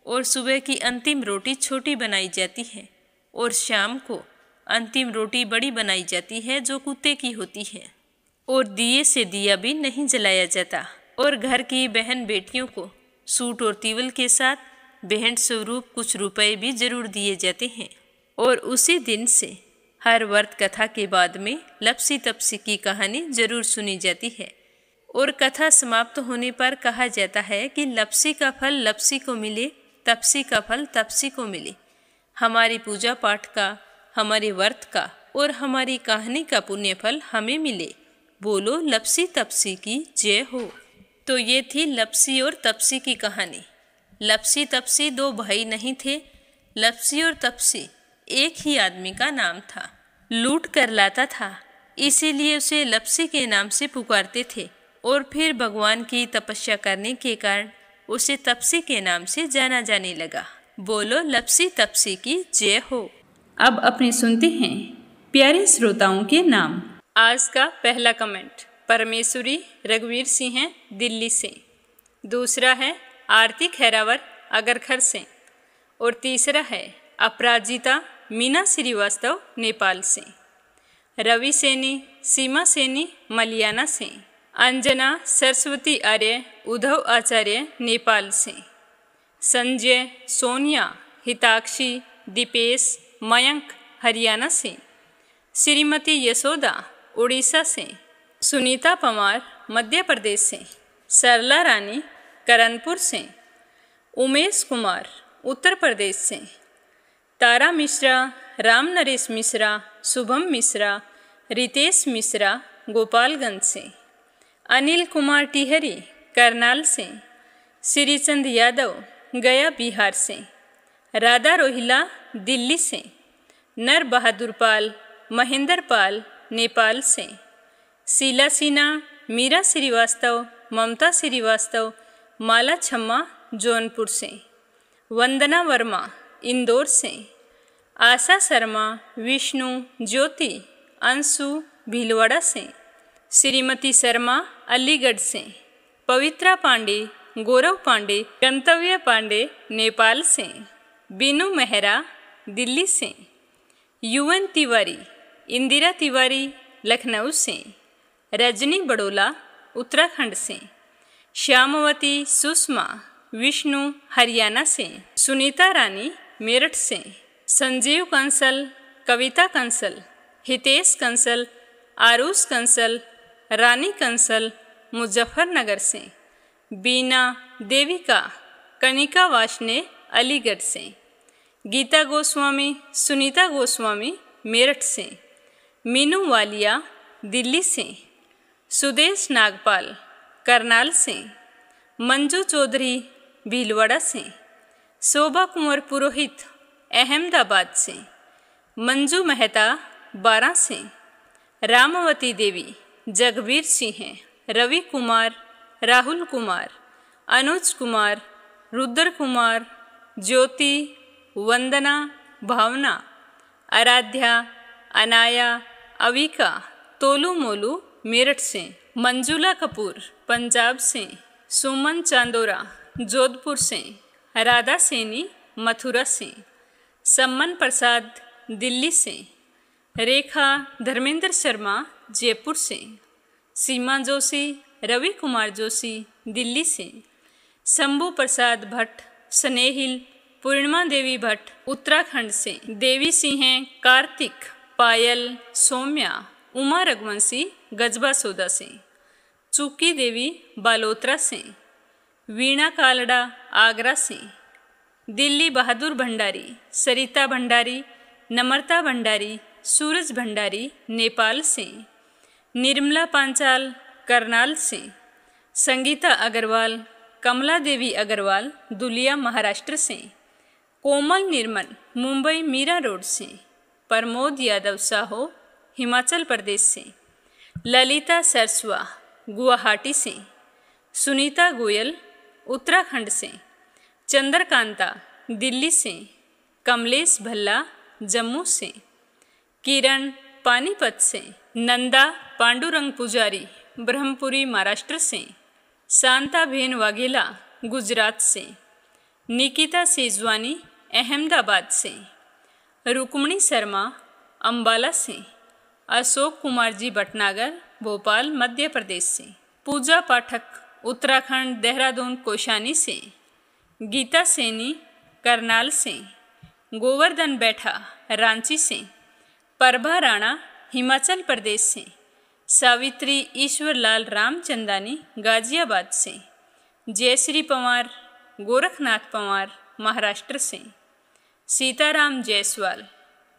और सुबह की अंतिम रोटी छोटी बनाई जाती है और शाम को अंतिम रोटी बड़ी बनाई जाती है जो कुत्ते की होती है। और दिए से दिया भी नहीं जलाया जाता और घर की बहन बेटियों को सूट और तीवल के साथ भेंट स्वरूप कुछ रुपए भी जरूर दिए जाते हैं। और उसी दिन से हर व्रत कथा के बाद में लपसी तपसी की कहानी जरूर सुनी जाती है और कथा समाप्त होने पर कहा जाता है कि लपसी का फल लपसी को मिले, तपसी का फल तपसी को मिले। हमारी पूजा पाठ का, हमारे व्रत का और हमारी कहानी का पुण्य फल हमें मिले। बोलो लपसी तपसी की जय हो। तो ये थी लपसी और तपसी की कहानी। लपसी तपसी दो भाई नहीं थे। लपसी और तपसी एक ही आदमी का नाम था। लूट कर लाता था, इसीलिए उसे लपसी के नाम से पुकारते थे और फिर भगवान की तपस्या करने के कारण उसे तपसी के नाम से जाना जाने लगा। बोलो लपसी तपसी की जय हो। अब अपने सुनते हैं प्यारे श्रोताओं के नाम। आज का पहला कमेंट परमेश्वरी रघुवीर सिंह है दिल्ली से। दूसरा है आरती खैरावर अगरखर से। और तीसरा है अपराजिता मीना श्रीवास्तव नेपाल से। रवि सैनी सीमा सैनी मलियाना से। अंजना सरस्वती आर्य उद्धव आचार्य नेपाल से। संजय सोनिया हिताक्षी दीपेश मयंक हरियाणा से। श्रीमती यशोदा उड़ीसा से। सुनीता पवार मध्य प्रदेश से। सरला रानी करणपुर से। उमेश कुमार उत्तर प्रदेश से। तारा मिश्रा, राम नरेश मिश्रा, शुभम मिश्रा, रितेश मिश्रा गोपालगंज से। अनिल कुमार टिहरी करनाल से। श्रीचंद यादव गया बिहार से। राधा रोहिला दिल्ली से। नर बहादुर पाल महेंद्र पाल नेपाल से। शीला सिन्हा मीरा श्रीवास्तव ममता श्रीवास्तव माला छम्मा जौनपुर से। वंदना वर्मा इंदौर से। आशा शर्मा विष्णु ज्योति अंशु भीलवाड़ा से। श्रीमती शर्मा अलीगढ़ से। पवित्रा पांडे गौरव पांडे गंतव्य पांडे नेपाल से। बीनू मेहरा दिल्ली से। युवन तिवारी इंदिरा तिवारी लखनऊ से। रजनी बड़ोला उत्तराखंड से। श्यामवती सुषमा विष्णु हरियाणा से। सुनीता रानी मेरठ से। संजीव कंसल कविता कंसल हितेश कंसल आरुष कंसल रानी कंसल मुजफ्फरनगर से। बीना देविका कनिका वाशने अलीगढ़ से। गीता गोस्वामी सुनीता गोस्वामी मेरठ से। मीनू वालिया दिल्ली से। सुदेश नागपाल करनाल से। मंजू चौधरी भीलवाड़ा से। शोभा कुंवर पुरोहित अहमदाबाद से। मंजू मेहता बारां से। रामवती देवी जगबीर सिंह रवि कुमार राहुल कुमार अनुज कुमार रुद्र कुमार ज्योति वंदना भावना आराध्या अनाया अविका तोलू मोलू मेरठ से। मंजुला कपूर पंजाब से। सुमन चांदोरा जोधपुर से। राधा सैनी मथुरा से। सम्मन प्रसाद दिल्ली से। रेखा धर्मेंद्र शर्मा जयपुर से। सीमा जोशी रवि कुमार जोशी दिल्ली से। शंभू प्रसाद भट्ट स्नेहिल पूर्णिमा देवी भट्ट उत्तराखंड से। देवी सिंह कार्तिक पायल सौम्या उमा रघुवंशी गजबा सौदा से। चुक्की देवी बालोतरा से। वीणा कालड़ा आगरा से। दिल्ली बहादुर भंडारी सरिता भंडारी नम्रता भंडारी सूरज भंडारी नेपाल से। निर्मला पांचाल करनाल से। संगीता अग्रवाल कमला देवी अग्रवाल दुलिया महाराष्ट्र से। कोमल निर्मल मुंबई मीरा रोड से। प्रमोद यादव साहो हिमाचल प्रदेश से। ललिता सरस्वा गुवाहाटी से। सुनीता गोयल उत्तराखंड से। चंद्रकांता दिल्ली से। कमलेश भल्ला जम्मू से। किरण पानीपत से। नंदा पांडुरंग पुजारी ब्रह्मपुरी महाराष्ट्र से। शांताबेन वाघेला गुजरात से। निकिता सेजवानी अहमदाबाद से। रुक्मणी शर्मा अंबाला से। अशोक कुमार जी भटनागर भोपाल मध्य प्रदेश से। पूजा पाठक उत्तराखंड देहरादून कौशानी से। गीता सैनी करनाल से। गोवर्धन बैठा रांची से। प्रभा राणा हिमाचल प्रदेश से। सावित्री ईश्वरलाल रामचंदानी गाजियाबाद से। जयश्री पंवार गोरखनाथ पंवार महाराष्ट्र से। सीताराम जायसवाल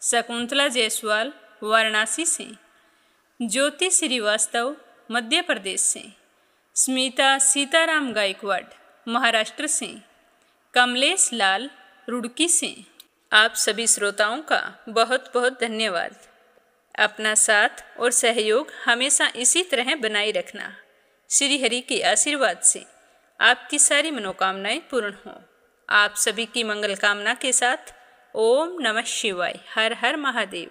शकुंतला जायसवाल वाराणसी से। ज्योति श्रीवास्तव मध्य प्रदेश से। स्मिता सीताराम गायकवाड़ महाराष्ट्र से। कमलेश लाल रुड़की से। आप सभी श्रोताओं का बहुत बहुत धन्यवाद। अपना साथ और सहयोग हमेशा इसी तरह बनाए रखना। श्री हरि के आशीर्वाद से आपकी सारी मनोकामनाएं पूर्ण हों। आप सभी की मंगल कामना के साथ ओम नमः शिवाय। हर हर महादेव।